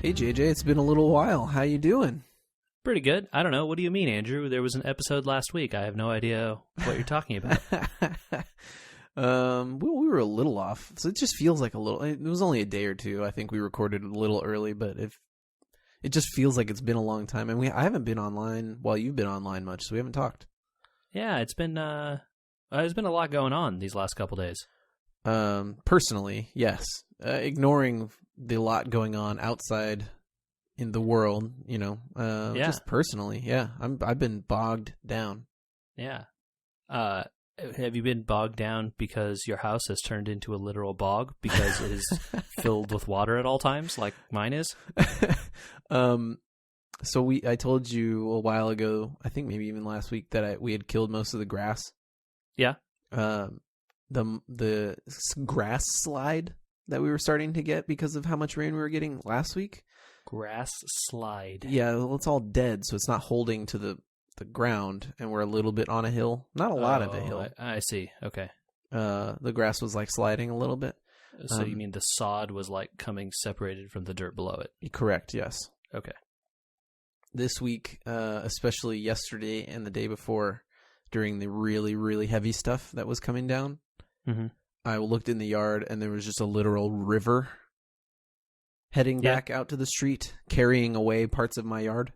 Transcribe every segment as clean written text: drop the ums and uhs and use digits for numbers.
Hey JJ, it's been a little while. How you doing? Pretty good. I don't know. What do you mean, Andrew? There was an episode last week. I have no idea what you're talking about. We were a little off, so it just feels like a little. It was only a day or two. I think we recorded a little early, but if it just feels like it's been a long time, and I haven't been online while you've been online much, so we haven't talked. Yeah, it's been there's been a lot going on these last couple days. Personally, yes. Ignoring the lot going on outside in the world, just personally, yeah. I've been bogged down. Yeah. Have you been bogged down because your house has turned into a literal bog because it is filled with water at all times, like mine is? So I told you a while ago, I think maybe even last week, that we had killed most of the grass. Yeah. The grass slide that we were starting to get because of how much rain we were getting last week. Grass slide. Yeah, well, it's all dead, so it's not holding to the ground, and we're a little bit on a hill. Not a lot of a hill. I see. Okay. The grass was like sliding a little bit. So you mean the sod was like coming separated from the dirt below it? Correct, yes. Okay. This week, especially yesterday and the day before, during the really, really heavy stuff that was coming down, I looked in the yard and there was just a literal river heading back out to the street, carrying away parts of my yard.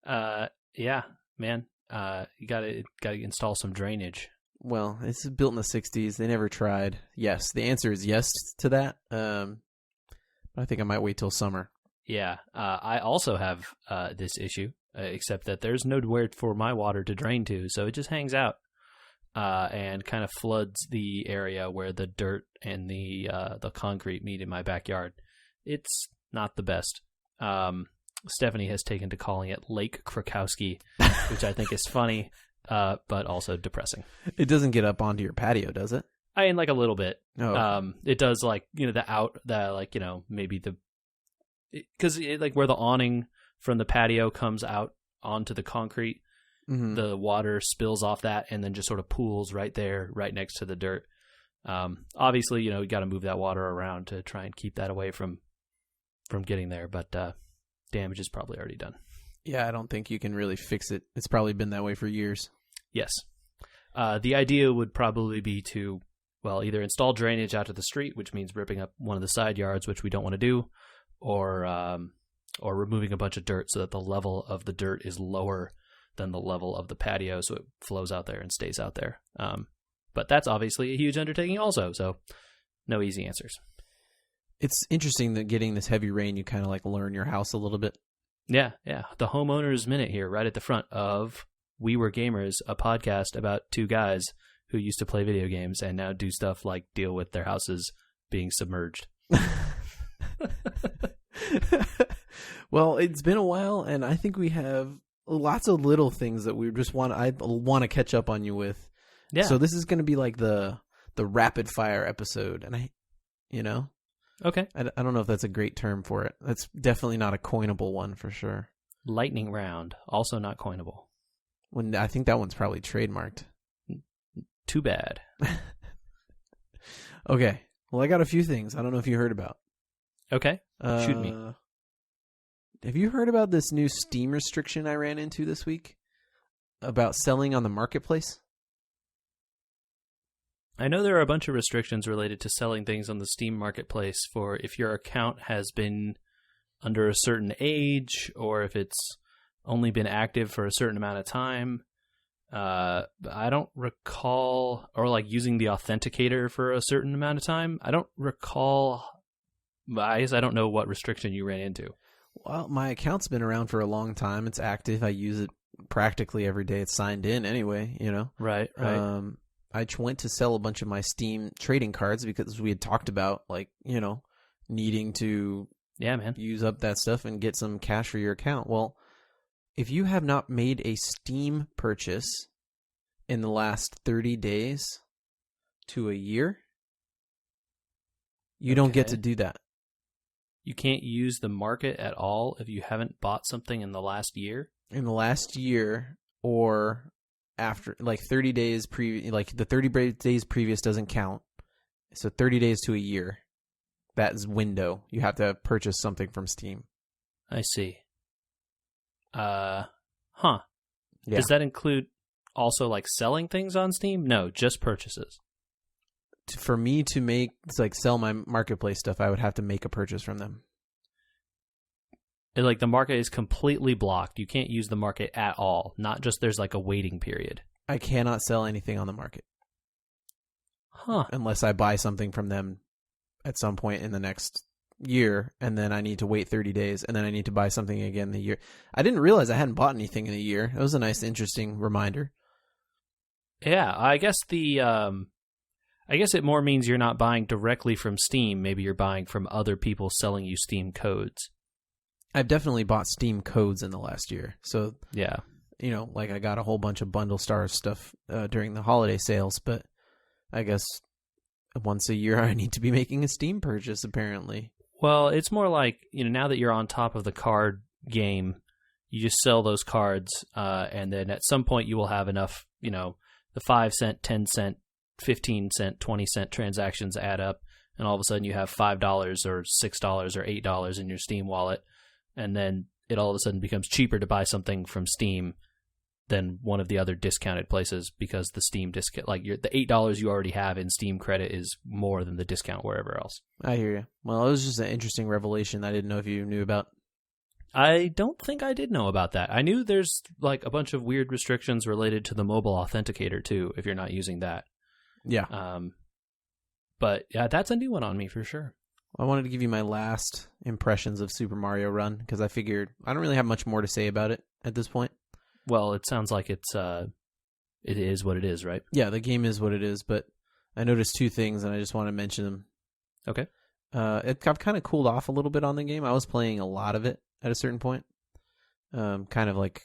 Yeah, man. You gotta install some drainage. Well, it's built in the 60s. They never tried. Yes, the answer is yes to that. I think I might wait till summer. Yeah, I also have this issue, except that there's nowhere for my water to drain to, so it just hangs out and kind of floods the area where the dirt and the concrete meet in my backyard. It's not the best. Stephanie has taken to calling it Lake Krakowski, which I think is funny, but also depressing. It doesn't get up onto your patio, does it? I mean, like a little bit. Oh, okay. It does, like, maybe because like where the awning from the patio comes out onto the concrete, the water spills off that and then just sort of pools right there, right next to the dirt. Obviously, you got to move that water around to try and keep that away from getting there, but damage is probably already done. Yeah, I don't think you can really fix it. It's probably been that way for years. Yes. The idea would probably be to, either install drainage out to the street, which means ripping up one of the side yards, which we don't want to do, or removing a bunch of dirt so that the level of the dirt is lower than the level of the patio, so it flows out there and stays out there. But that's obviously a huge undertaking also, so no easy answers. It's interesting that getting this heavy rain, you kind of like learn your house a little bit. Yeah. The homeowner's minute here, right at the front of We Were Gamers, a podcast about two guys who used to play video games and now do stuff like deal with their houses being submerged. Well, it's been a while, and I think we have lots of little things that I want to catch up on you with. Yeah. So this is going to be like the rapid fire episode, and Okay. I don't know if that's a great term for it. That's definitely not a coinable one for sure. Lightning round, also not coinable. I think that one's probably trademarked. Too bad. Okay. Well, I got a few things I don't know if you heard about. Okay. Shoot me. Have you heard about this new Steam restriction I ran into this week about selling on the marketplace? I know there are a bunch of restrictions related to selling things on the Steam marketplace for if your account has been under a certain age or if it's only been active for a certain amount of time. I don't recall, or like using the authenticator for a certain amount of time. I don't recall. I guess I don't know what restriction you ran into. Well, my account's been around for a long time. It's active. I use it practically every day. It's signed in anyway, Right. I went to sell a bunch of my Steam trading cards because we had talked about, needing to use up that stuff and get some cash for your account. Well, if you have not made a Steam purchase in the last 30 days to a year, you don't get to do that. You can't use the market at all if you haven't bought something in the last year? In the last year, or after, like 30 days the 30 days previous doesn't count. So 30 days to a year. that window. You have to purchase something from Steam. I see. Yeah. Does that include also like selling things on Steam? No, just purchases. For me to make sell my marketplace stuff, I would have to make a purchase from them. Like the market is completely blocked. You can't use the market at all. Not just there's like a waiting period. I cannot sell anything on the market. Unless I buy something from them at some point in the next year, and then I need to wait 30 days, and then I need to buy something again the year. I didn't realize I hadn't bought anything in a year. It was a nice, interesting reminder. Yeah, I guess it more means you're not buying directly from Steam. Maybe you're buying from other people selling you Steam codes. I've definitely bought Steam codes in the last year. So, yeah. I got a whole bunch of Bundle Stars stuff during the holiday sales, but I guess once a year I need to be making a Steam purchase, apparently. Well, it's more like, now that you're on top of the card game, you just sell those cards, and then at some point you will have enough, the 5 cent, 10 cent, 15 cent, 20 cent transactions add up, and all of a sudden you have $5 or $6 or $8 in your Steam wallet, and then it all of a sudden becomes cheaper to buy something from Steam than one of the other discounted places, because the Steam discount, the $8 you already have in Steam credit is more than the discount wherever else. I hear you. Well, it was just an interesting revelation I didn't know if you knew about. I don't think I did know about that. I knew there's a bunch of weird restrictions related to the mobile authenticator too, if you're not using that. Yeah. But yeah, that's a new one on me for sure. I wanted to give you my last impressions of Super Mario Run, because I figured I don't really have much more to say about it at this point. Well, it sounds like it is what it is, right? Yeah, the game is what it is, but I noticed two things, and I just want to mention them. Okay. I've kind of cooled off a little bit on the game. I was playing a lot of it at a certain point. Kind of like...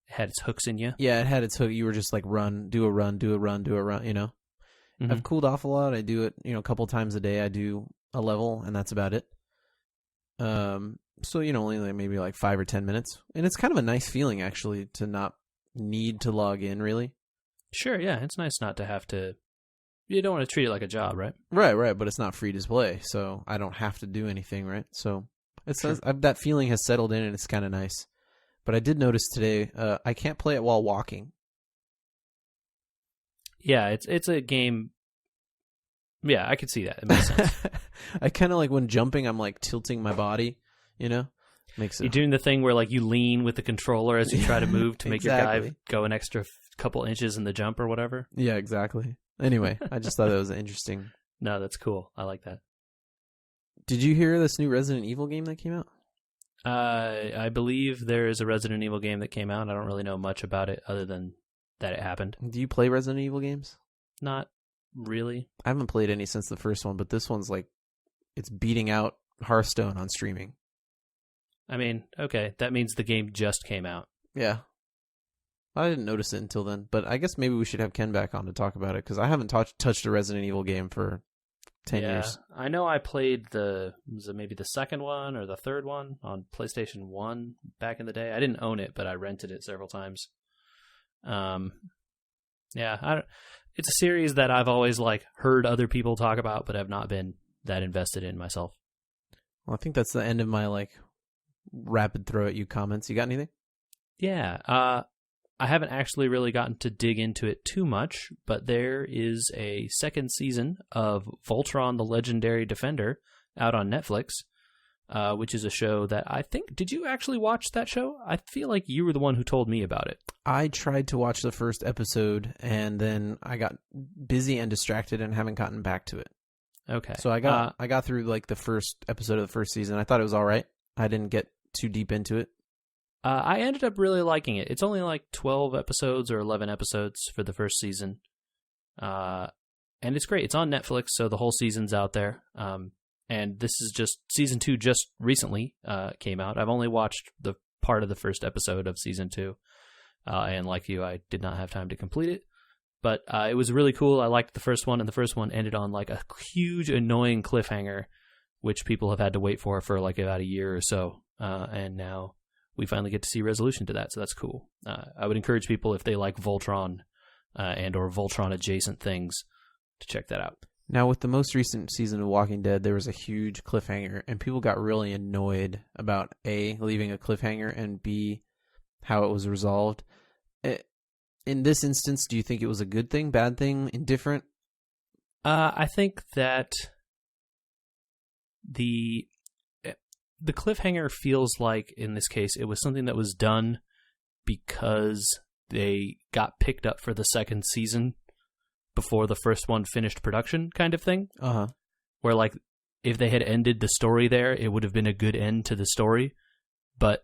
It had its hooks in you? Yeah, it had its hook. You were just like, do a run. Mm-hmm. I've cooled off a lot. I do it, a couple times a day. I do a level, and that's about it. So, only maybe 5 or 10 minutes. And it's kind of a nice feeling, actually, to not need to log in, really. Sure, yeah. It's nice not to have to... You don't want to treat it like a job, right? Right. But it's not free to play, so I don't have to do anything, right? So that feeling has settled in, and it's kind of nice. But I did notice today, I can't play it while walking. Yeah, it's a game... Yeah, I could see that. It makes sense. I kind of when jumping, I'm tilting my body, Makes it... You're doing the thing where you lean with the controller as you try to move to make exactly. your guy go an extra couple inches in the jump or whatever. Yeah, exactly. Anyway, I just thought that was interesting. No, that's cool. I like that. Did you hear this new Resident Evil game that came out? I believe there is a Resident Evil game that came out. I don't really know much about it other than that it happened. Do you play Resident Evil games? Not really. I haven't played any since the first one, but this one's it's beating out Hearthstone on streaming. I mean, okay, that means the game just came out. Yeah. I didn't notice it until then, but I guess maybe we should have Ken back on to talk about it, because I haven't touched a Resident Evil game for 10 years. I know I played maybe the second one or the third one on PlayStation 1 back in the day. I didn't own it, but I rented it several times. It's a series that I've always heard other people talk about, but have not been that invested in myself. Well, I think that's the end of my rapid throw at you comments. You got anything? Yeah. I haven't actually really gotten to dig into it too much, but there is a second season of Voltron the Legendary Defender out on Netflix, which is a show that I think... Did you actually watch that show? I feel like you were the one who told me about it. I tried to watch the first episode, and then I got busy and distracted and haven't gotten back to it. Okay. So I got through the first episode of the first season. I thought it was all right. I didn't get too deep into it. I ended up really liking it. It's only 12 episodes or 11 episodes for the first season. And it's great. It's on Netflix, so the whole season's out there. And this is just... Season 2 just recently came out. I've only watched the part of the first episode of Season 2. And like you, I did not have time to complete it. But it was really cool. I liked the first one, and the first one ended on a huge, annoying cliffhanger, which people have had to wait for about a year or so. And now we finally get to see resolution to that, so that's cool. I would encourage people, if they like Voltron and or Voltron adjacent things, to check that out. Now, with the most recent season of Walking Dead, there was a huge cliffhanger, and people got really annoyed about A, leaving a cliffhanger, and B, how it was resolved. In this instance, do you think it was a good thing, bad thing, indifferent? I think that the cliffhanger feels like, in this case, it was something that was done because they got picked up for the second season before the first one finished production, kind of thing. Uh-huh. Where, like, if they had ended the story there, it would have been a good end to the story, but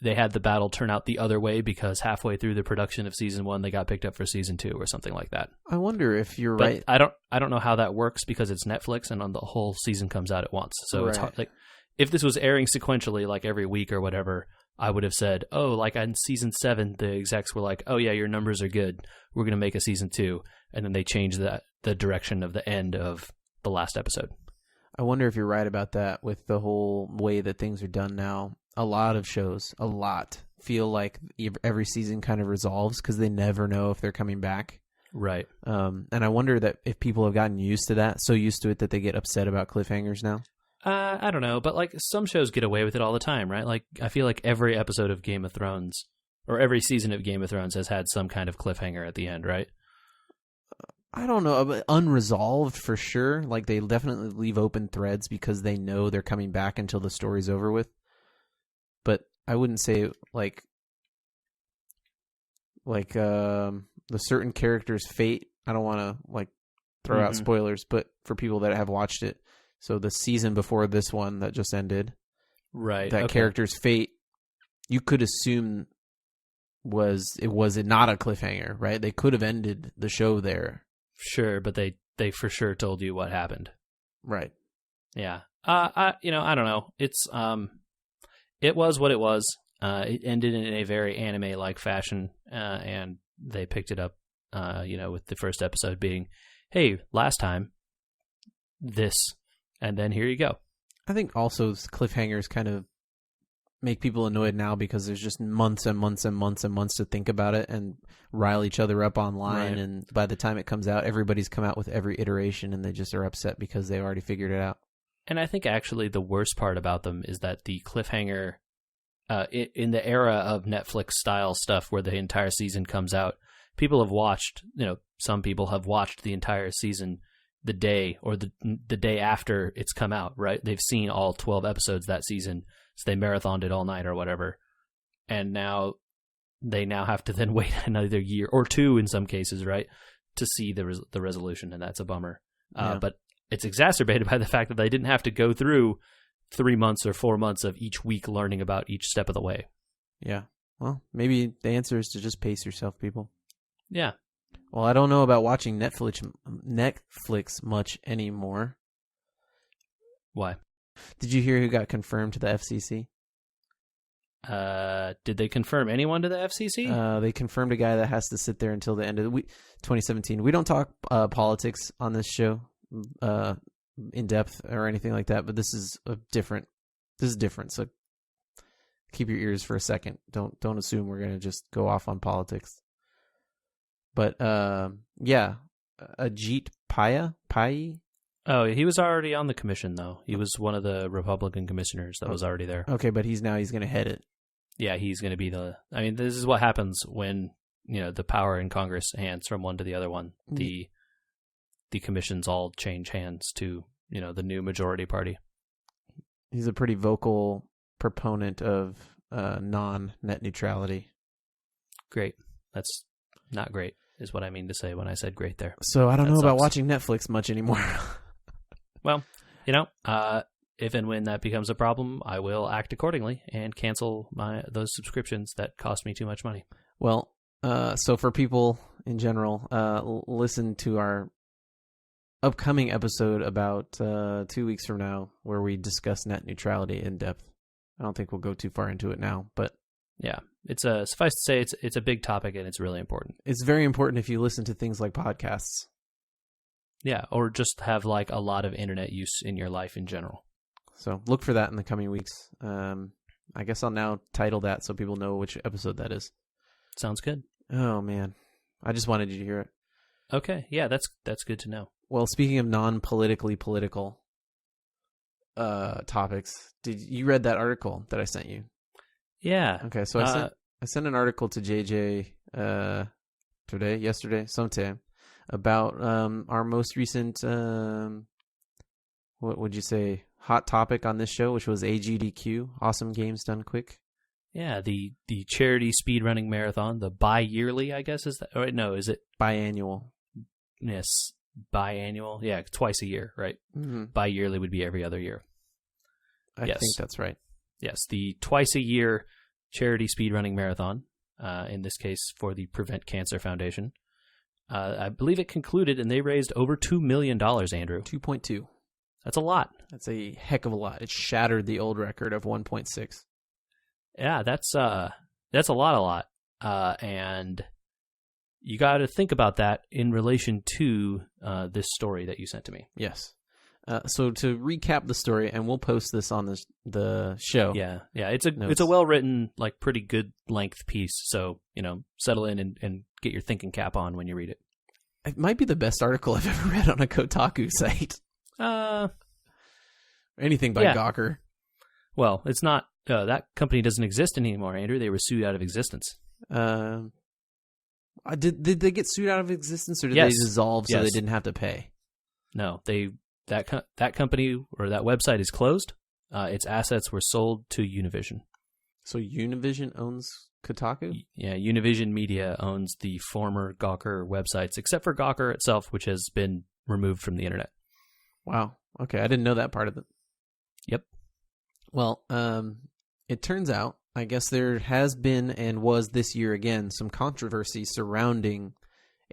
they had the battle turn out the other way because halfway through the production of season 1, they got picked up for season 2 or something like that. I wonder if you're but right. I don't know how that works because it's Netflix and on the whole season comes out at once. So It's hard. Like, if this was airing sequentially, like every week or whatever, I would have said, oh, like on season 7, the execs were like, oh yeah, your numbers are good. We're going to make a season 2. And then they changed the direction of the end of the last episode. I wonder if you're right about that with the whole way that things are done now. A lot of shows, feel like every season kind of resolves because they never know if they're coming back. Right. And I wonder that if people have gotten used to that, so used to it that they get upset about cliffhangers now. I don't know, but like some shows get away with it all the time, right? Like I feel like every episode of Game of Thrones or every season of Game of Thrones has had some kind of cliffhanger at the end, right? I don't know, but unresolved for sure. Like they definitely leave open threads because they know they're coming back until the story's over with. But I wouldn't say like the certain character's fate. I don't want to like throw out spoilers, but for people that have watched it, so the season before this one that just ended, right? That character's fate, you could assume was it not a cliffhanger, right? They could have ended the show there. Sure, but they for sure told you what happened. Right. Yeah. I don't know. It's it was what it was. It ended in a very anime-like fashion, and they picked it up, with the first episode being, hey, last time, this, and then here you go. I think also cliffhangers kind of make people annoyed now because there's just months and months and months and months to think about it and rile each other up online. Right. And by the time it comes out, everybody's come out with every iteration and they just are upset because they've already figured it out. And I think actually the worst part about them is that the cliffhanger, in the era of Netflix style stuff where the entire season comes out, people have watched, some people have watched the entire season the day or the day after it's come out, right? They've seen all 12 episodes that season, so they marathoned it all night or whatever. And now they have to then wait another year or two in some cases, right, to see the resolution, and that's a bummer. Yeah. But it's exacerbated by the fact that they didn't have to go through 3 months or 4 months of each week learning about each step of the way. Yeah. Well, maybe the answer is to just pace yourself, people. Yeah. Well, I don't know about watching Netflix much anymore. Why? Did you hear who got confirmed to the FCC? Did they confirm anyone to the FCC? They confirmed a guy that has to sit there until the end of the week, 2017. We don't talk politics on this show in depth or anything like that, but this is different. So keep your ears for a second. Don't assume we're going to just go off on politics. But yeah, Ajit Pai. Oh, he was already on the commission, though. He was one of the Republican commissioners that was already there. Okay, but he's going to head it. Yeah, he's going to be this is what happens when, the power in Congress hands from one to the other one. The commissions all change hands to, the new majority party. He's a pretty vocal proponent of non-net neutrality. Great. That's not great, is what I mean to say when I said great there. So I don't know about watching Netflix much anymore. Well, if and when that becomes a problem, I will act accordingly and cancel those subscriptions that cost me too much money. Well, so for people in general, listen to our upcoming episode about 2 weeks from now where we discuss net neutrality in depth. I don't think we'll go too far into it now, but yeah, it's suffice to say it's a big topic and it's really important. It's very important if you listen to things like podcasts. Yeah, or just have like a lot of internet use in your life in general. So look for that in the coming weeks. I guess I'll now title that so people know which episode that is. Sounds good. Oh man, I just wanted you to hear it. Okay, yeah, that's good to know. Well, speaking of non-politically political topics, did you read that article that I sent you? Yeah. Okay, so I sent an article to JJ yesterday, sometime, about our most recent what would you say, hot topic on this show, which was AGDQ, Awesome Games Done Quick. Yeah, the charity speedrunning marathon, the bi-yearly, I guess is that? Or no, is it biannual? Yes, biannual. Yeah, twice a year, right? Mm-hmm. Bi-yearly would be every other year. I think that's right. Yes, the twice a year charity speedrunning marathon, in this case for the Prevent Cancer Foundation. I believe it concluded, and they raised over $2 million, Andrew. 2.2. That's a lot. That's a heck of a lot. It shattered the old record of 1.6. Yeah, that's a lot. And you got to think about that in relation to this story that you sent to me. Yes. So to recap the story, and we'll post this on the show. Yeah. It's a well written, like pretty good length piece. So settle in and get your thinking cap on when you read it. It might be the best article I've ever read on a Kotaku site. Anything by Gawker. Well, it's not. That company doesn't exist anymore, Andrew. They were sued out of existence. Did they get sued out of existence, or did they dissolve so they didn't have to pay? No, that company or that website is closed. Its assets were sold to Univision. So Univision owns Kotaku? Yeah, Univision Media owns the former Gawker websites, except for Gawker itself, which has been removed from the internet. Wow. Okay, I didn't know that part of it. Yep. Well, it turns out, I guess there has been and was this year again some controversy surrounding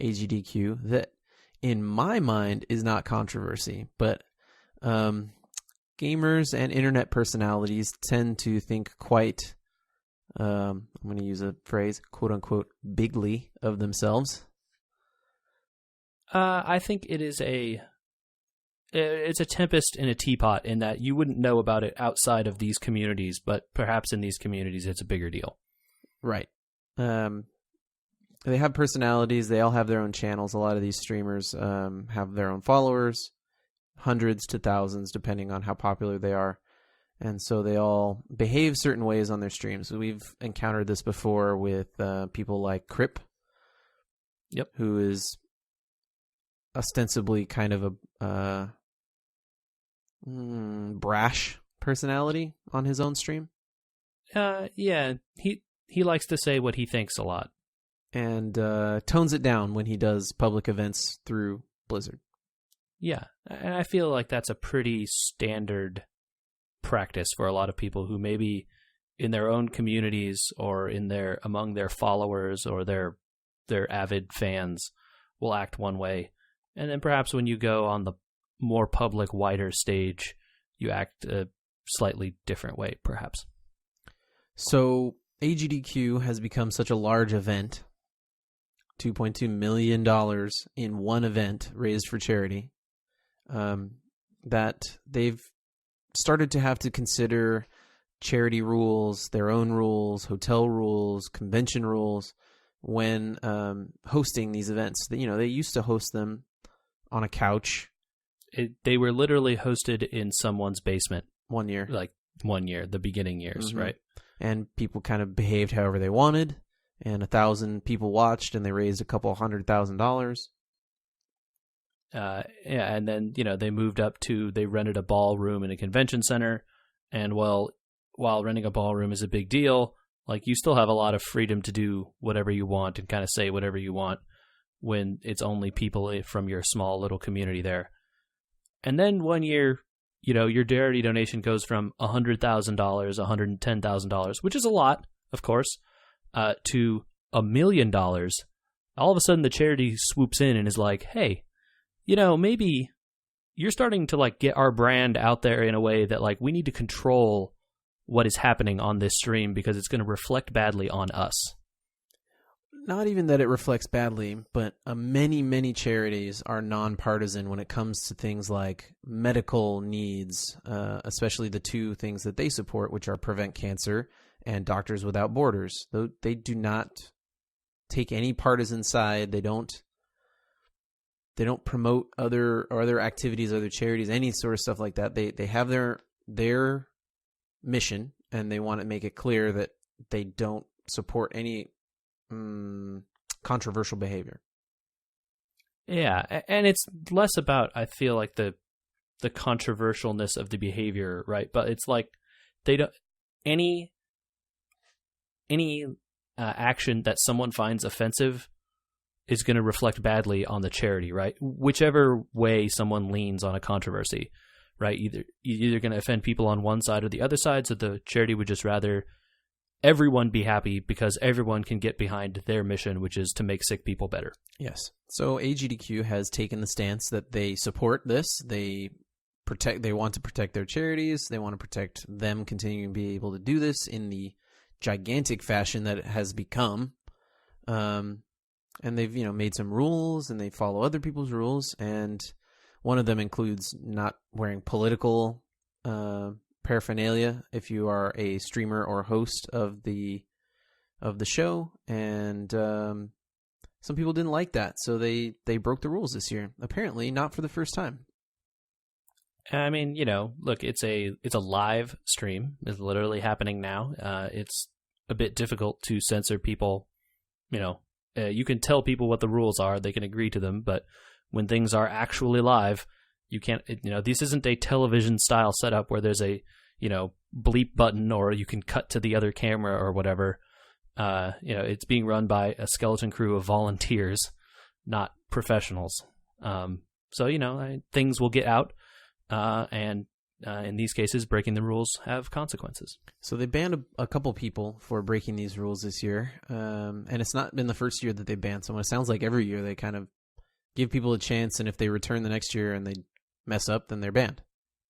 AGDQ that, in my mind, is not controversy, but gamers and internet personalities tend to think quite, I'm going to use a phrase, quote unquote, bigly of themselves. I think it's a tempest in a teapot in that you wouldn't know about it outside of these communities, but perhaps in these communities it's a bigger deal. Right. They have personalities. They all have their own channels. A lot of these streamers have their own followers, hundreds to thousands, depending on how popular they are. And so they all behave certain ways on their streams. We've encountered this before with people like Crip, who is ostensibly kind of a brash personality on his own stream. Yeah, he likes to say what he thinks a lot. And tones it down when he does public events through Blizzard. Yeah, and I feel like that's a pretty standard practice for a lot of people who maybe in their own communities or among their followers or their avid fans will act one way. And then perhaps when you go on the more public, wider stage, you act a slightly different way, perhaps. So AGDQ has become such a large event, $2.2 million in one event raised for charity, that they've started to have to consider charity rules, their own rules, hotel rules, convention rules, when hosting these events. They used to host them on a couch. They were literally hosted in someone's basement. 1 year. Like 1 year, the beginning years, mm-hmm. right? And people kind of behaved however they wanted, and 1,000 people watched, and they raised a couple $100,000. Yeah, and then, they moved up to, they rented a ballroom in a convention center, and while renting a ballroom is a big deal, like, you still have a lot of freedom to do whatever you want and kind of say whatever you want when it's only people from your small little community there. And then 1 year, your charity donation goes from $100,000, $110,000, which is a lot, of course, to $1 million. All of a sudden, the charity swoops in and is like, hey, maybe you're starting to, like, get our brand out there in a way that, like, we need to control what is happening on this stream because it's going to reflect badly on us. Not even that it reflects badly, but many, many charities are nonpartisan when it comes to things like medical needs, especially the two things that they support, which are Prevent Cancer and Doctors Without Borders. They do not take any partisan side. They don't They don't promote other activities, other charities, any sort of stuff like that. They have their mission, and they want to make it clear that they don't support any controversial behavior. Yeah, and it's less about, I feel like, the controversialness of the behavior, right? But it's like they don't any action that someone finds offensive is going to reflect badly on the charity, right? Whichever way someone leans on a controversy, right? You're either going to offend people on one side or the other side, so the charity would just rather everyone be happy because everyone can get behind their mission, which is to make sick people better. Yes. So AGDQ has taken the stance that they support this. They want to protect their charities. They want to protect them continuing to be able to do this in the gigantic fashion that it has become. And they've, made some rules, and they follow other people's rules. And one of them includes not wearing political paraphernalia if you are a streamer or host of the show. And some people didn't like that, so they broke the rules this year. Apparently, not for the first time. I mean, look, it's a live stream. It's literally happening now. It's a bit difficult to censor people. You can tell people what the rules are. They can agree to them. But when things are actually live, you can't, this isn't a television style setup where there's a, bleep button or you can cut to the other camera or whatever. It's being run by a skeleton crew of volunteers, not professionals. Things will get out. And in these cases, breaking the rules have consequences. So they banned a couple people for breaking these rules this year. And it's not been the first year that they banned someone. It sounds like every year they kind of give people a chance, and if they return the next year and they mess up, then they're banned.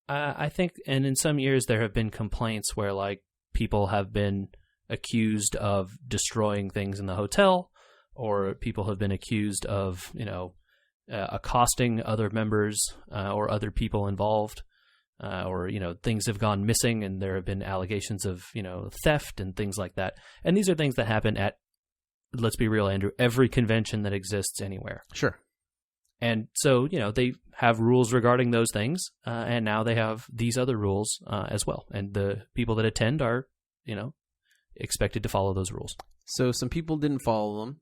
I think, and in some years there have been complaints where people have been accused of destroying things in the hotel, or people have been accused of, accosting other members or other people involved, or things have gone missing, and there have been allegations of theft and things like that. And these are things that happen at, let's be real, Andrew, every convention that exists anywhere. Sure. And so they have rules regarding those things, and now they have these other rules as well. And the people that attend are expected to follow those rules. So some people didn't follow them.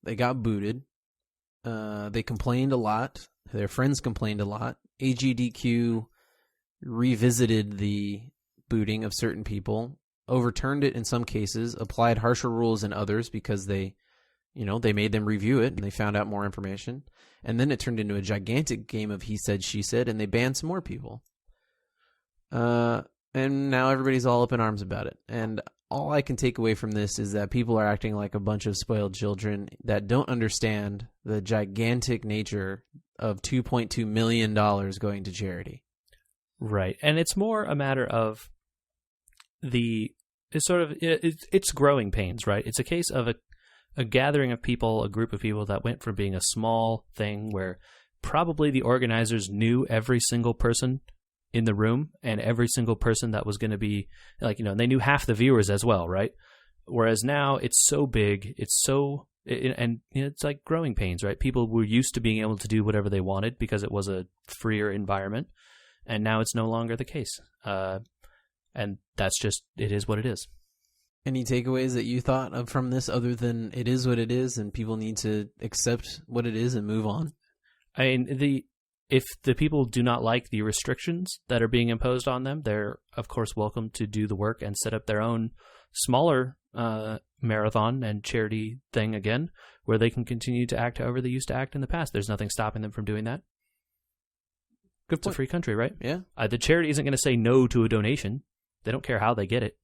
They got booted. They complained a lot. Their friends complained a lot. AGDQ revisited the booting of certain people, overturned it in some cases, applied harsher rules in others because they made them review it and they found out more information. And then it turned into a gigantic game of he said, she said, and they banned some more people. And now everybody's all up in arms about it. And all I can take away from this is that people are acting like a bunch of spoiled children that don't understand the gigantic nature of $2.2 million going to charity. Right. And it's more a matter of it's growing pains, right? It's a case of a gathering of people, a group of people that went from being a small thing where probably the organizers knew every single person in the room and every single person that was going to be they knew half the viewers as well, right? Whereas now it's so big, it's like growing pains, right? People were used to being able to do whatever they wanted because it was a freer environment, and now it's no longer the case. And that's just, it is what it is. Any takeaways that you thought of from this other than it is what it is and people need to accept what it is and move on? I mean, if the people do not like the restrictions that are being imposed on them, they're, of course, welcome to do the work and set up their own smaller marathon and charity thing again, where they can continue to act however they used to act in the past. There's nothing stopping them from doing that. Good point. It's a free country, right? Yeah. The charity isn't going to say no to a donation. They don't care how they get it.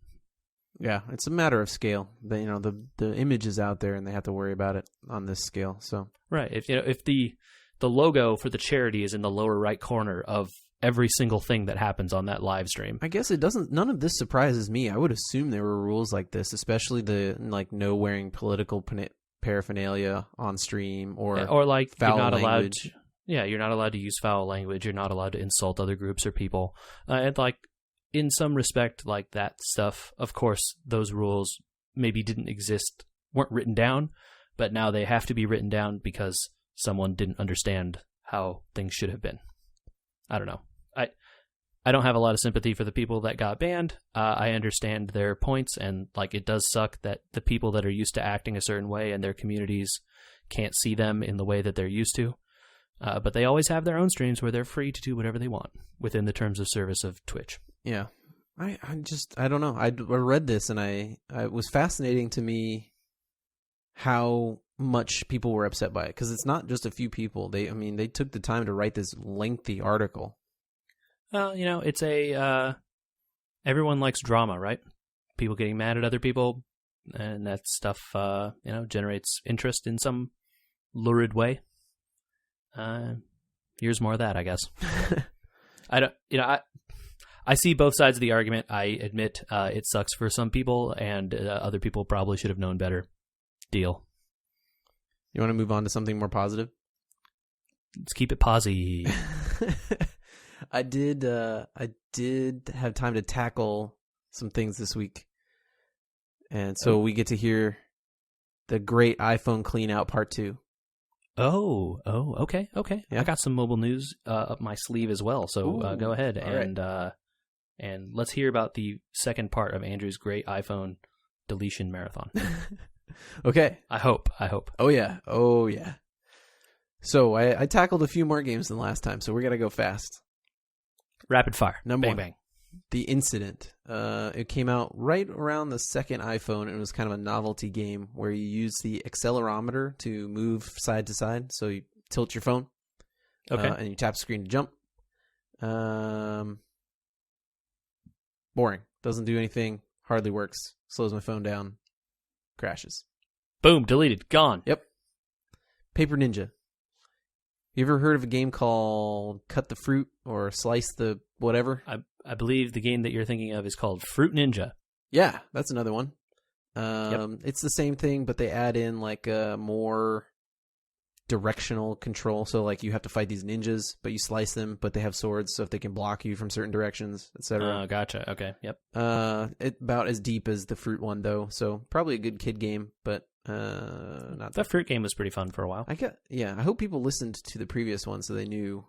Yeah, it's a matter of scale. The image is out there, and they have to worry about it on this scale. So right, if the logo for the charity is in the lower right corner of every single thing that happens on that live stream, I guess it doesn't. None of this surprises me. I would assume there were rules like this, especially the no wearing political paraphernalia on stream or foul you're not language. You're not allowed to use foul language. You're not allowed to insult other groups or people, and in some respect, that stuff, of course, those rules maybe didn't exist, weren't written down, but now they have to be written down because someone didn't understand how things should have been. I don't know. I don't have a lot of sympathy for the people that got banned. I understand their points, and like it does suck that the people that are used to acting a certain way and their communities can't see them in the way that they're used to. But they always have their own streams where they're free to do whatever they want within the terms of service of Twitch. Yeah. I don't know. I read this and it was fascinating to me how much people were upset by it, because it's not just a few people. They took the time to write this lengthy article. Well, it's everyone likes drama, right? People getting mad at other people, and that stuff, generates interest in some lurid way. Here's more of that, I guess. I see both sides of the argument. I admit it sucks for some people, and other people probably should have known better. Deal. You want to move on to something more positive? Let's keep it posy. I did have time to tackle some things this week. And so we get to hear the great iPhone Clean-out Part 2. Oh, okay. Yeah. I got some mobile news up my sleeve as well, so go ahead and let's hear about the second part of Andrew's great iPhone deletion marathon. Okay. I hope. Oh yeah. So I tackled a few more games than last time, so we're gonna go fast. Rapid fire. Number bang, one. bang. The Incident. It came out right around the second iPhone, and it was kind of a novelty game where you use the accelerometer to move side to side. So you tilt your phone, and you tap screen to jump. Boring. Doesn't do anything. Hardly works. Slows my phone down. Crashes. Boom. Deleted. Gone. Yep. Paper Ninja. You ever heard of a game called Cut the Fruit or Slice the whatever? I believe the game that you're thinking of is called Fruit Ninja. Yeah, that's another one. Yep. It's the same thing, but they add in like a more directional control. So like you have to fight these ninjas, but you slice them, but they have swords, so if they can block you from certain directions, etc. Oh, gotcha. Okay, yep. It's about as deep as the Fruit one, though, so probably a good kid game, but not that Fruit game was pretty fun for a while. I hope people listened to the previous one so they knew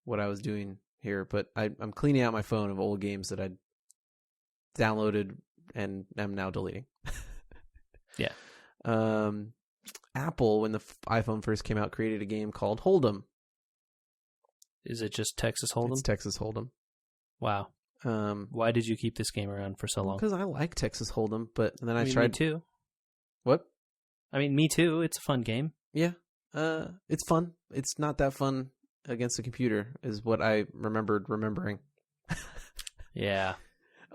what I was doing here, but I'm cleaning out my phone of old games that I downloaded and am now deleting. Yeah. Apple, when the iPhone first came out, created a game called Hold'em. Is it just Texas Hold'em? It's Texas Hold'em. Wow. Why did you keep this game around for so long? Because I like Texas Hold'em, but then I tried... Me too. What? I mean, me too. It's a fun game. Yeah. It's fun. It's not that fun against a computer, is what I remembering. Yeah.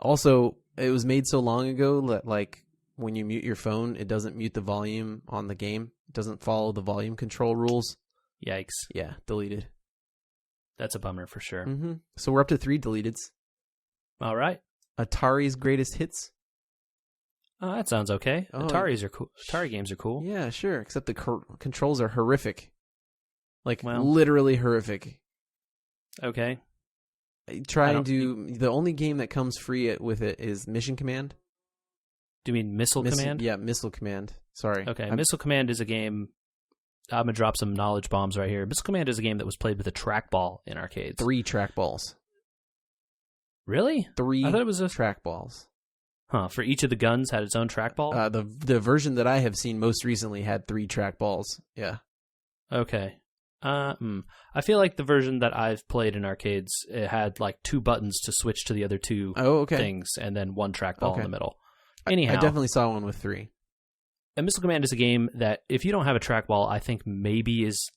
Also, it was made so long ago that, like, when you mute your phone, it doesn't mute the volume on the game. It doesn't follow the volume control rules. Yikes. Yeah, deleted. That's a bummer for sure. Mm-hmm. So we're up to 3 deleteds. All right. Atari's Greatest Hits. Oh, that sounds okay. Oh, Ataris are cool. Atari games are cool. Yeah, sure. Except the controls are horrific. Like, literally horrific. Okay. The only game that comes free with it is Mission Command. Do you mean Missile Command? Yeah, Missile Command. Sorry. Okay, Missile Command is a game... I'm going to drop some knowledge bombs right here. Missile Command is a game that was played with a trackball in arcades. 3 trackballs. Really? 3 I thought it was trackballs. Huh, for each of the guns had its own trackball? The version that I have seen most recently had 3 trackballs. Yeah. Okay. I feel like the version that I've played in arcades, it had like 2 buttons to switch to the other 2 things, and then 1 trackball in the middle. Anyhow, I definitely saw one with 3. And Missile Command is a game that, if you don't have a trackball, I think maybe is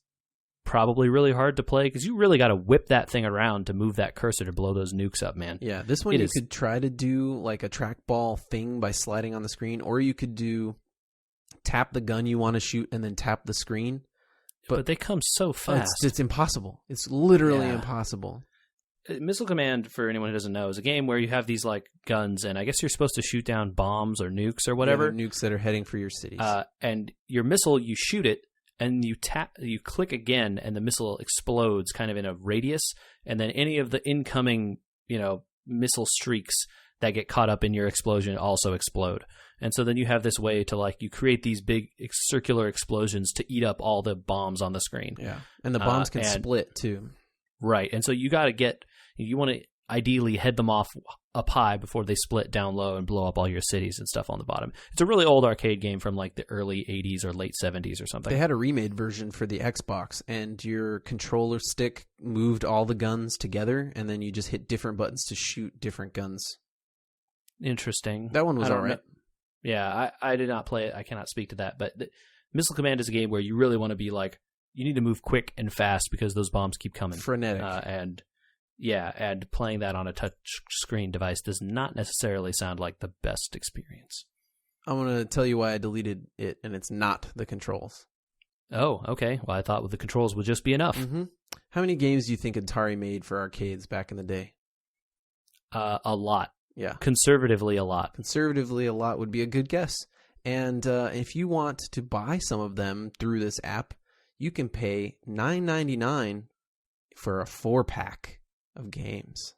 probably really hard to play, because you really got to whip that thing around to move that cursor to blow those nukes up, man. Yeah, this one could try to do like a trackball thing by sliding on the screen, or you could tap the gun you want to shoot and then tap the screen. But they come so fast. It's impossible. It's literally impossible. Missile Command, for anyone who doesn't know, is a game where you have these like guns, and I guess you're supposed to shoot down bombs or nukes or whatever. Yeah, nukes that are heading for your cities. And your missile, you shoot it, and you click again, and the missile explodes kind of in a radius, and then any of the incoming, missile streaks that get caught up in your explosion also explode. And so then you have this way to like, you create these big circular explosions to eat up all the bombs on the screen. Yeah. And the bombs can split too. Right. And so you want to ideally head them off up high before they split down low and blow up all your cities and stuff on the bottom. It's a really old arcade game from like the early 80s or late 70s or something. They had a remade version for the Xbox, and your controller stick moved all the guns together, and then you just hit different buttons to shoot different guns. Interesting. That one was all right. Yeah, I did not play it. I cannot speak to that. But Missile Command is a game where you really want to be like, you need to move quick and fast because those bombs keep coming. Frenetic. And playing that on a touch screen device does not necessarily sound like the best experience. I'm going to tell you why I deleted it, and it's not the controls. Oh, okay. Well, I thought the controls would just be enough. Mm-hmm. How many games do you think Atari made for arcades back in the day? A lot. Yeah. Conservatively, a lot. Conservatively, a lot would be a good guess. And if you want to buy some of them through this app, you can pay $9.99 for a 4-pack of games.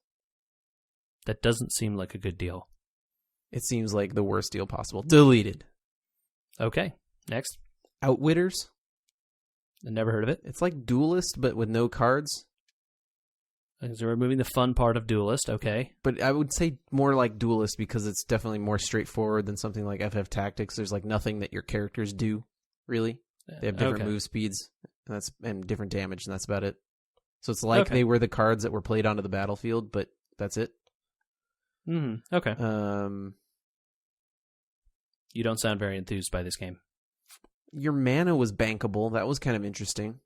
That doesn't seem like a good deal. It seems like the worst deal possible. Deleted. Okay. Next. Outwitters. I never heard of it. It's like Duelist, but with no cards. So we're removing the fun part of Duelist. Okay. But I would say more like Duelist because it's definitely more straightforward than something like FF Tactics. There's like nothing that your characters do, really. They have different move speeds and different damage, and that's about it. So it's like they were the cards that were played onto the battlefield, but that's it. Okay. You don't sound very enthused by this game. Your mana was bankable. That was kind of interesting.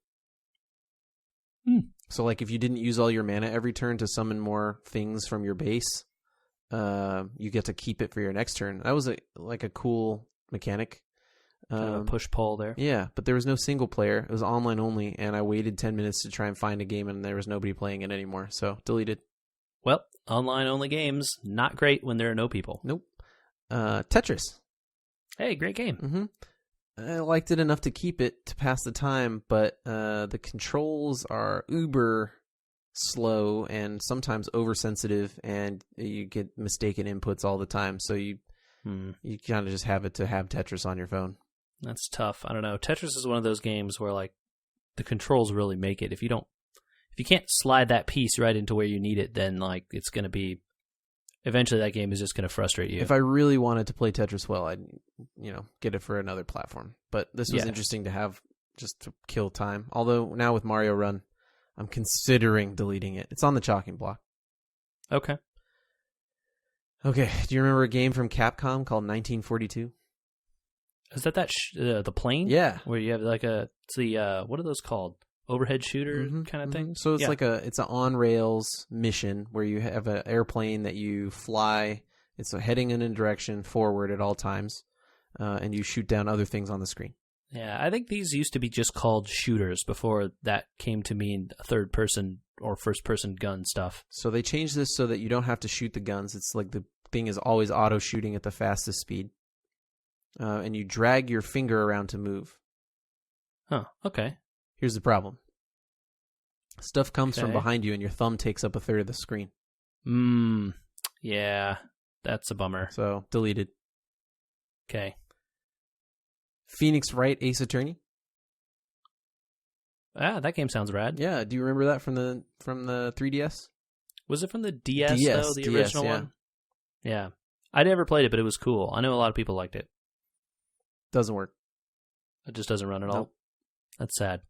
So like if you didn't use all your mana every turn to summon more things from your base, you get to keep it for your next turn. That was a cool mechanic. Kind of a push-pull there. Yeah, but there was no single player. It was online only, and I waited 10 minutes to try and find a game, and there was nobody playing it anymore, so deleted. Well, online-only games, not great when there are no people. Nope. Tetris. Hey, great game. Mm-hmm. I liked it enough to keep it to pass the time, but the controls are uber slow and sometimes oversensitive, and you get mistaken inputs all the time, so you kind of just have it to have Tetris on your phone. That's tough. I don't know. Tetris is one of those games where like the controls really make it. If you can't slide that piece right into where you need it, then like it's going to be eventually that game is just going to frustrate you. If I really wanted to play Tetris well, I'd get it for another platform. But this was interesting to have just to kill time. Although now with Mario Run, I'm considering deleting it. It's on the chopping block. Okay. Okay. Do you remember a game from Capcom called 1942? Is that the plane? Yeah. Where you have like what are those called? Overhead shooter kind of thing? So it's it's an on-rails mission where you have an airplane that you fly. It's heading in a direction forward at all times, and you shoot down other things on the screen. Yeah, I think these used to be just called shooters before that came to mean third-person or first-person gun stuff. So they changed this so that you don't have to shoot the guns. It's like the thing is always auto-shooting at the fastest speed. And you drag your finger around to move. Huh, okay. Here's the problem. Stuff comes from behind you and your thumb takes up a third of the screen. Yeah, that's a bummer. So, deleted. Okay. Phoenix Wright Ace Attorney? Ah, that game sounds rad. Yeah, do you remember that from the 3DS? Was it from the DS though, the original one? Yeah. I never played it, but it was cool. I know a lot of people liked it. Doesn't work. It just doesn't run at all. That's sad.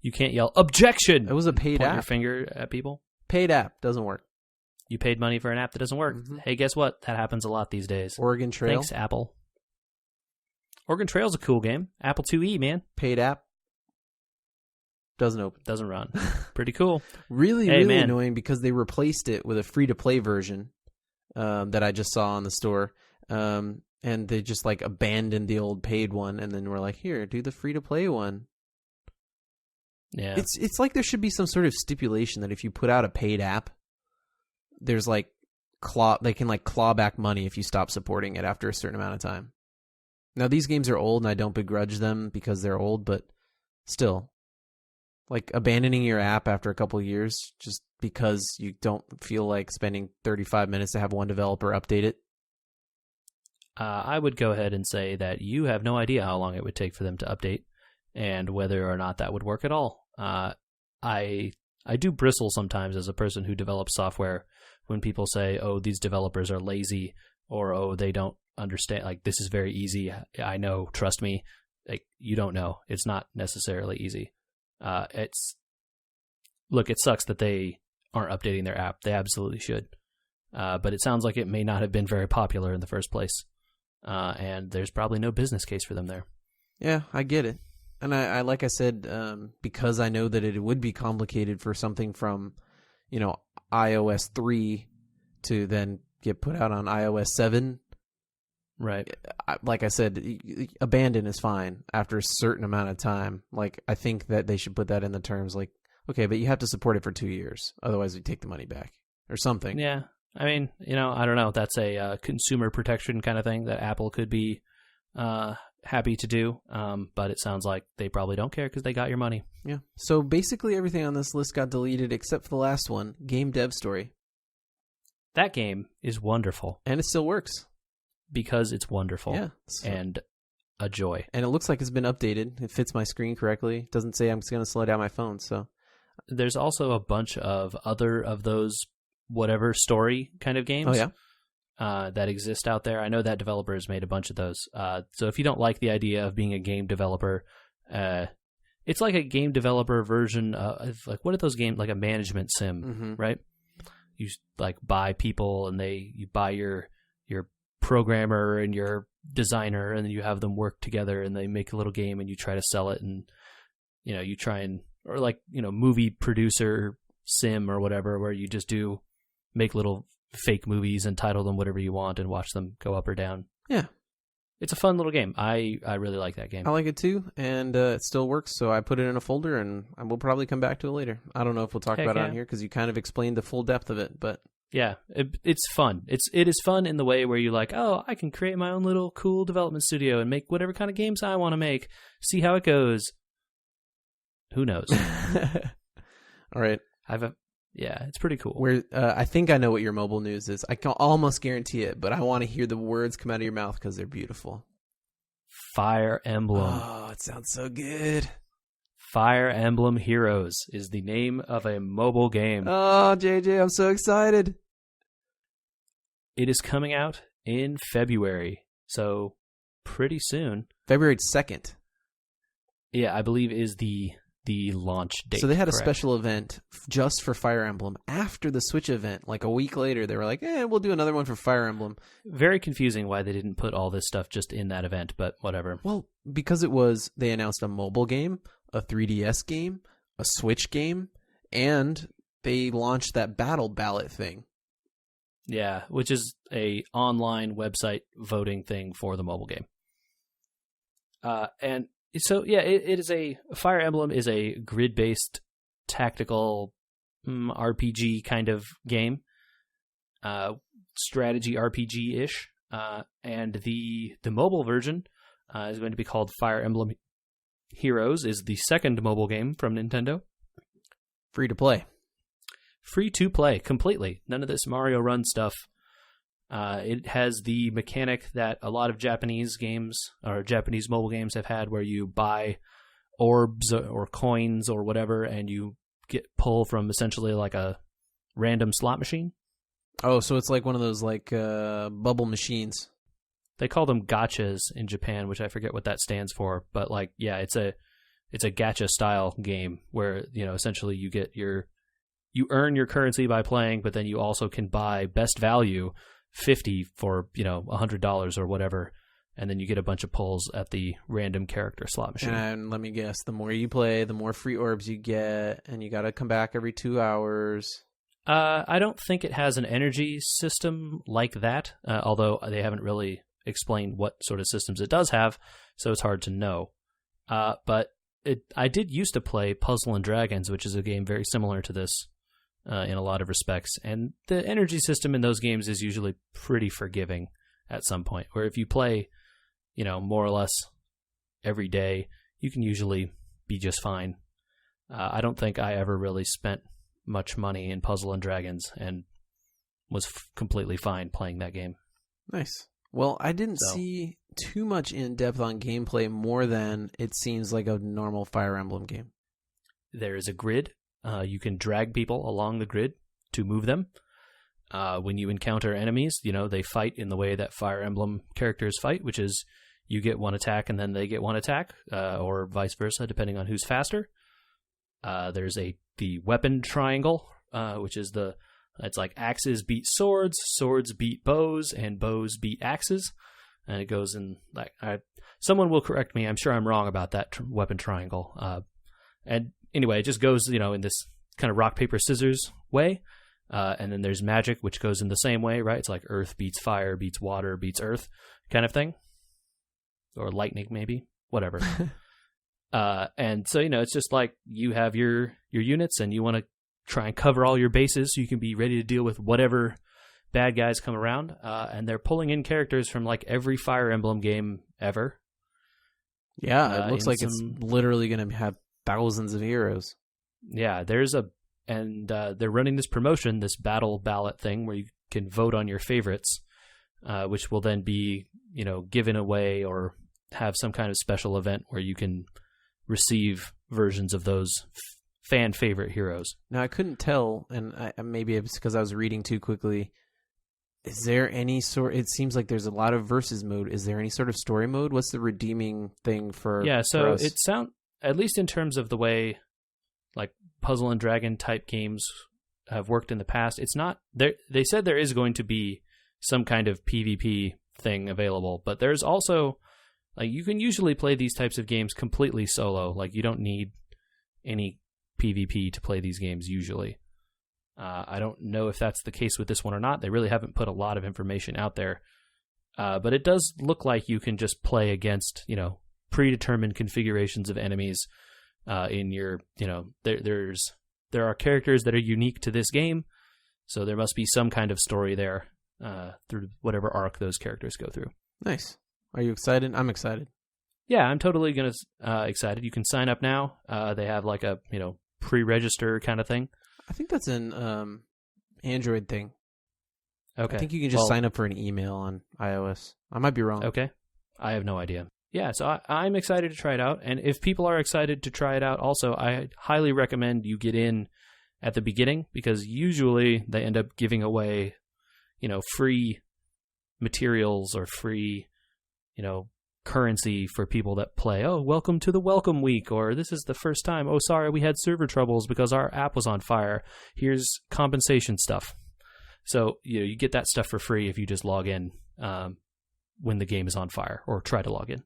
You can't yell objection. It was a paid app. Point your finger at people. Paid app doesn't work. You paid money for an app that doesn't work. Hey, guess what? That happens a lot these days. Oregon Trail. Thanks, Apple. Oregon Trail's a cool game. Apple IIe, man. Paid app. Doesn't open. Doesn't run. Pretty cool. Really annoying because they replaced it with a free-to-play version that I just saw on the store. And they just like abandoned the old paid one, and then we're like, here, do the free-to-play one. Yeah. It's like there should be some sort of stipulation that if you put out a paid app, there's like they can like claw back money if you stop supporting it after a certain amount of time. Now these games are old and I don't begrudge them because they're old, but still, like abandoning your app after a couple of years just because you don't feel like spending 35 minutes to have one developer update it. I would go ahead and say that you have no idea how long it would take for them to update and whether or not that would work at all. I do bristle sometimes as a person who develops software when people say, oh, these developers are lazy, or, oh, they don't understand, like, this is very easy. I know, trust me. Like, you don't know. It's not necessarily easy. Look, it sucks that they aren't updating their app. They absolutely should. But it sounds like it may not have been very popular in the first place. And there's probably no business case for them there. Yeah, I get it. And I like I said, because I know that it would be complicated for something from, iOS 3 to then get put out on iOS 7. Right. Like I said, abandon is fine after a certain amount of time. Like, I think that they should put that in the terms like, okay, but you have to support it for 2 years. Otherwise, we take the money back or something. Yeah. I mean, I don't know. That's a consumer protection kind of thing that Apple could be happy to do. But it sounds like they probably don't care because they got your money. Yeah. So basically everything on this list got deleted except for the last one, Game Dev Story. That game is wonderful. And it still works. Because it's wonderful. Yeah. And a joy. And it looks like it's been updated. It fits my screen correctly. It doesn't say I'm just going to slow down my phone. So there's also a bunch of other of those whatever story kind of games. Oh, yeah. That exist out there. I know that developers made a bunch of those. So if you don't like the idea of being a game developer, it's like a game developer version of, like, what are those games, like a management sim, right? You like buy people and you buy your programmer and your designer, and then you have them work together and they make a little game and you try to sell it, and you try and, or like movie producer sim or whatever, where you just make little fake movies and title them whatever you want and watch them go up or down. Yeah. It's a fun little game. I really like that game. I like it too, and it still works, so I put it in a folder, and we'll probably come back to it later. I don't know if we'll talk about it on here, because you kind of explained the full depth of it, but... Yeah, it's fun. It is fun in the way where you're like, oh, I can create my own little cool development studio and make whatever kind of games I want to make. See how it goes. Who knows? All right. Yeah, it's pretty cool. I think I know what your mobile news is. I can almost guarantee it, but I want to hear the words come out of your mouth because they're beautiful. Fire Emblem. Oh, it sounds so good. Fire Emblem Heroes is the name of a mobile game. Oh, JJ, I'm so excited. It is coming out in February, so pretty soon. February 2nd. Yeah, I believe is the launch date. So they had correct? A special event just for Fire Emblem after the Switch event. Like a week later, they were like, we'll do another one for Fire Emblem. Very confusing why they didn't put all this stuff just in that event, but whatever. Well, because they announced a mobile game, a 3DS game, a Switch game, and they launched that Battle Ballot thing. Yeah, which is a online website voting thing for the mobile game. And so, yeah, it is Fire Emblem is a grid-based tactical RPG kind of game, strategy RPG-ish, and the mobile version is going to be called Fire Emblem Heroes. Is the second mobile game from Nintendo. Free to play. Free to play completely. None of this Mario Run stuff. It has the mechanic that a lot of Japanese games or Japanese mobile games have had, where you buy orbs or coins or whatever, and you pull from essentially like a random slot machine. Oh, so it's like one of those like bubble machines. They call them gachas in Japan, which I forget what that stands for, but like, yeah, it's a gacha style game where, essentially you earn your currency by playing, but then you also can buy best value 50 for, $100 or whatever, and then you get a bunch of pulls at the random character slot machine. And let me guess, the more you play, the more free orbs you get, and you got to come back every 2 hours. I don't think it has an energy system like that, although they haven't really explained what sort of systems it does have, so it's hard to know. But I did used to play Puzzle & Dragons, which is a game very similar to this in a lot of respects, and the energy system in those games is usually pretty forgiving at some point, where if you play, more or less every day, you can usually be just fine. I don't think I ever really spent much money in Puzzle & Dragons and was completely fine playing that game. Nice. Well, I didn't see too much in depth on gameplay more than it seems like a normal Fire Emblem game. There is a grid. You can drag people along the grid to move them. When you encounter enemies, they fight in the way that Fire Emblem characters fight, which is you get one attack and then they get one attack, or vice versa, depending on who's faster. There's the weapon triangle, which is it's like axes beat swords, swords beat bows, and bows beat axes. And it goes in like someone will correct me. I'm sure I'm wrong about that weapon triangle. And anyway, it just goes in this kind of rock paper scissors way. And then there's magic, which goes in the same way, right? It's like earth beats fire, beats water, beats earth, kind of thing, or lightning maybe, whatever. And so it's just like you have your units, and you want to try and cover all your bases so you can be ready to deal with whatever bad guys come around. And they're pulling in characters from like every Fire Emblem game ever. Yeah, it looks like it's literally going to have thousands of heroes. Yeah, they're running this promotion, this battle ballot thing where you can vote on your favorites, which will then be, given away or have some kind of special event where you can receive versions of those fan favorite heroes. Now, I couldn't tell, and maybe it's because I was reading too quickly. Is there any sort? It seems like there's a lot of versus mode. Is there any sort of story mode? What's the redeeming thing for? Yeah, so us? it sounds, at least in terms of the way, like Puzzle and Dragon type games have worked in the past. It's not there. They said there is going to be some kind of PvP thing available, but there's also like you can usually play these types of games completely solo. Like you don't need any PvP to play these games usually. I don't know if that's the case with this one or not. They really haven't put a lot of information out there. But it does look like you can just play against, predetermined configurations of enemies in your, there are characters that are unique to this game. So there must be some kind of story there through whatever arc those characters go through. Nice. Are you excited? I'm excited. Yeah, I'm totally excited. You can sign up now. They have like a, pre-register kind of thing. I think that's an Android thing. Okay. I think you can just sign up for an email on iOS. I might be wrong. Okay. I have no idea. Yeah, so I'm excited to try it out. And if people are excited to try it out also, I highly recommend you get in at the beginning, because usually they end up giving away, free materials or free, currency for people that play. Oh, welcome to the welcome week, or this is the first time. Oh, sorry, we had server troubles because our app was on fire. Here's compensation stuff. So you get that stuff for free if you just log in when the game is on fire, or try to log in.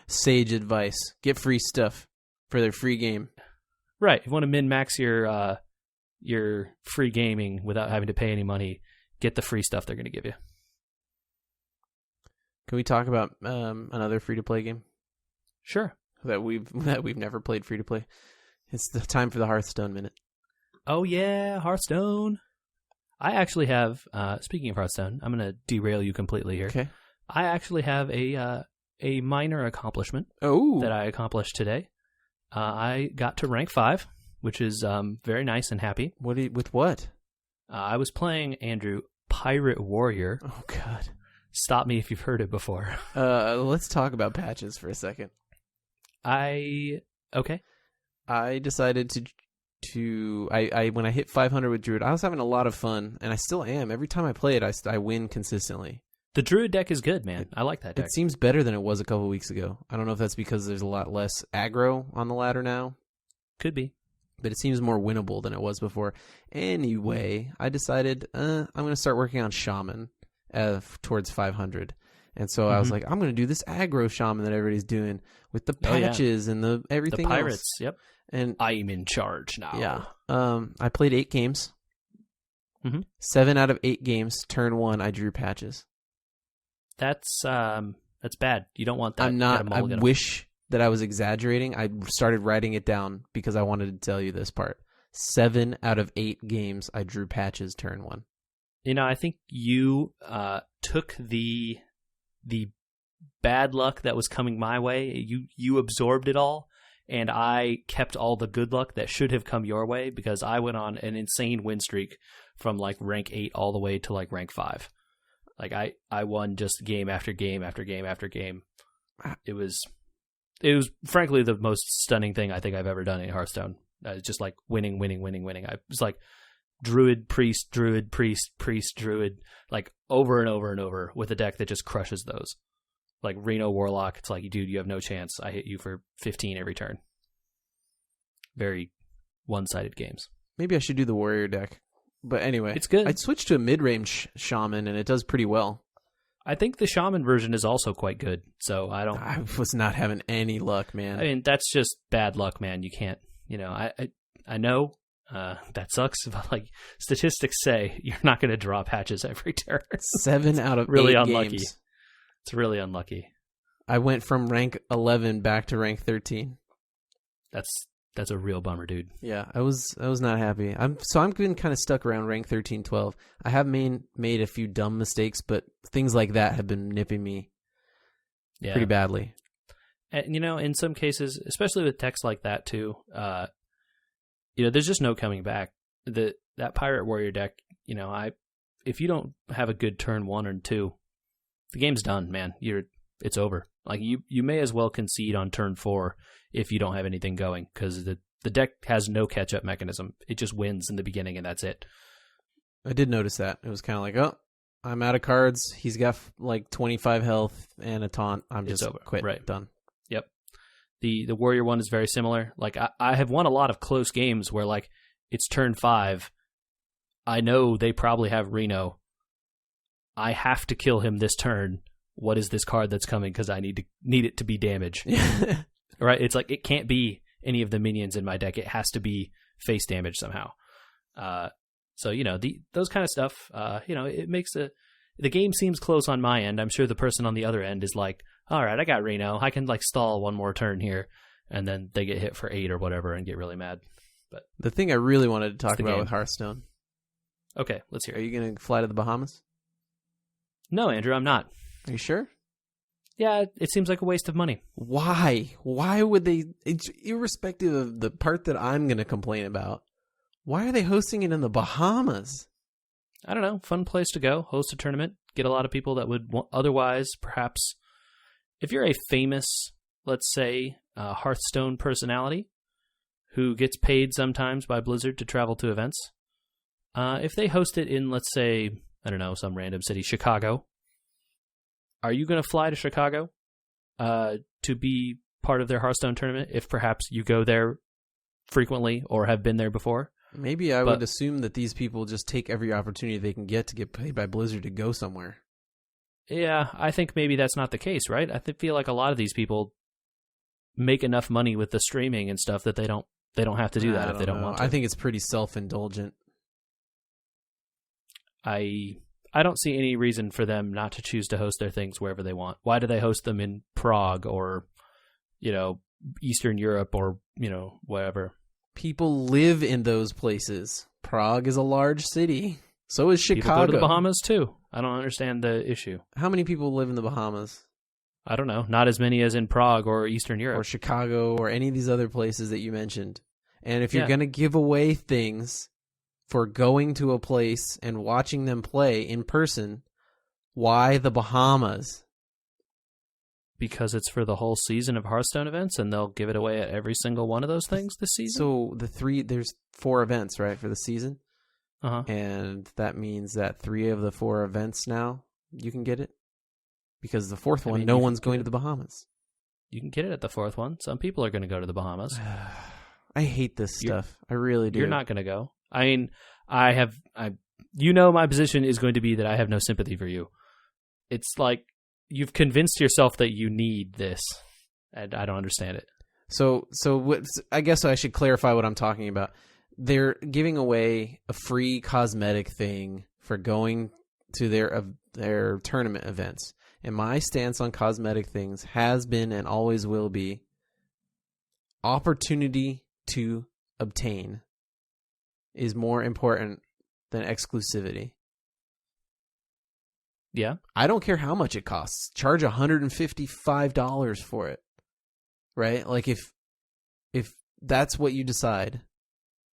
Sage advice: get free stuff for their free game. Right. If you want to min-max your free gaming without having to pay any money, get the free stuff they're going to give you. Can we talk about another free-to-play game? Sure. That we've never played free-to-play. It's the time for the Hearthstone minute. Oh yeah, Hearthstone. I actually have. Speaking of Hearthstone, I'm going to derail you completely here. Okay. I actually have a minor accomplishment that I accomplished today. I got to rank 5, which is very nice and happy. With what? I was playing, Andrew, Pirate Warrior. Oh God. Stop me if you've heard it before. Let's talk about patches for a second. Okay. I decided to when I hit 500 with Druid, I was having a lot of fun, and I still am. Every time I play it, I win consistently. The Druid deck is good, man. I like that deck. It seems better than it was a couple weeks ago. I don't know if that's because there's a lot less aggro on the ladder now. Could be. But it seems more winnable than it was before. Anyway, I decided I'm going to start working on Shaman towards 500. And so I was like, I'm going to do this aggro Shaman that everybody's doing with the patches and the everything else. The pirates, else. Yep. And I'm in charge now. Yeah. I played 8 games. 7 out of 8 games, turn 1, I drew patches. That's bad. You don't want that. I'm not. I wish that I was exaggerating. I started writing it down because I wanted to tell you this part. 7 out of 8 games, I drew patches turn 1. I think you took the bad luck that was coming my way. You absorbed it all, and I kept all the good luck that should have come your way, because I went on an insane win streak from like rank 8 all the way to like rank 5. Like I won just game after game after game after game. It was frankly the most stunning thing I think I've ever done in Hearthstone. Just like winning. I was like druid, priest, druid, like over and over and over with a deck that just crushes those. Like Reno Warlock, it's like, dude, you have no chance. I hit you for 15 every turn. Very one-sided games. Maybe I should do the warrior deck. But anyway, it's good. I'd switch to a mid-range shaman, and it does pretty well. I think the shaman version is also quite good. So I was not having any luck, man. I mean, that's just bad luck, man. You can't, I know that sucks, but like statistics say you're not going to draw patches every turn. 7 out of really 8 unlucky. games. It's really unlucky. I went from rank 11 back to rank 13. That's a real bummer, dude. Yeah, I was not happy. I'm been kind of stuck around rank 13, 12. I have made a few dumb mistakes, but things like that have been nipping me pretty badly. And in some cases, especially with decks like that too, there's just no coming back. That pirate warrior deck, if you don't have a good turn 1 or 2, the game's done, man. It's over. Like you may as well concede on turn 4 if you don't have anything going, because the deck has no catch-up mechanism. It just wins in the beginning, and that's it. I did notice that. It was kind of like, oh, I'm out of cards. He's got like 25 health and a taunt. I'm just over. Quit. Right. Done. Yep. The warrior one is very similar. Like I have won a lot of close games where like it's turn 5. I know they probably have Reno. I have to kill him this turn. What is this card that's coming? Because I need it to be damage. Right? It's like it can't be any of the minions in my deck. It has to be face damage somehow. So those kind of stuff. It makes the game seems close on my end. I'm sure the person on the other end is like, all right, I got Reno. I can like stall one more turn here, and then they get hit for 8 or whatever and get really mad. But the thing I really wanted to talk about with Hearthstone. Okay, let's hear it. Are you going to fly to the Bahamas? No, Andrew, I'm not. Are you sure? Yeah, it seems like a waste of money. Why? Why would they, irrespective of the part that I'm going to complain about, why are they hosting it in the Bahamas? I don't know. Fun place to go. Host a tournament. Get a lot of people that would otherwise perhaps, if you're a famous, let's say, Hearthstone personality who gets paid sometimes by Blizzard to travel to events, if they host it in, let's say, I don't know, some random city, Chicago, are you going to fly to Chicago to be part of their Hearthstone tournament if perhaps you go there frequently or have been there before? Maybe I would assume that these people just take every opportunity they can get to get paid by Blizzard to go somewhere. Yeah, I think maybe that's not the case, right? I feel like a lot of these people make enough money with the streaming and stuff that they don't have to do that if they don't want to. I think it's pretty self-indulgent. I don't see any reason for them not to choose to host their things wherever they want. Why do they host them in Prague or, Eastern Europe or, wherever? People live in those places. Prague is a large city. So is Chicago. People go to the Bahamas too. I don't understand the issue. How many people live in the Bahamas? I don't know. Not as many as in Prague or Eastern Europe. Or Chicago or any of these other places that you mentioned. And if you're going to give away things for going to a place and watching them play in person, why the Bahamas? Because it's for the whole season of Hearthstone events, and they'll give it away at every single one of those things this season. So there's 4 events, right, for the season? Uh-huh. And that means that 3 of the 4 events now, you can get it? Because the 4th one, no one's going to the Bahamas. You can get it at the 4th one. Some people are going to go to the Bahamas. I hate this stuff. I really do. You're not going to go. I mean, my position is going to be that I have no sympathy for you. It's like you've convinced yourself that you need this, and I don't understand it. So I guess I should clarify what I'm talking about. They're giving away a free cosmetic thing for going to their tournament events. And my stance on cosmetic things has been and always will be opportunity to obtain is more important than exclusivity. Yeah. I don't care how much it costs. Charge $155 for it. Right? Like if that's what you decide.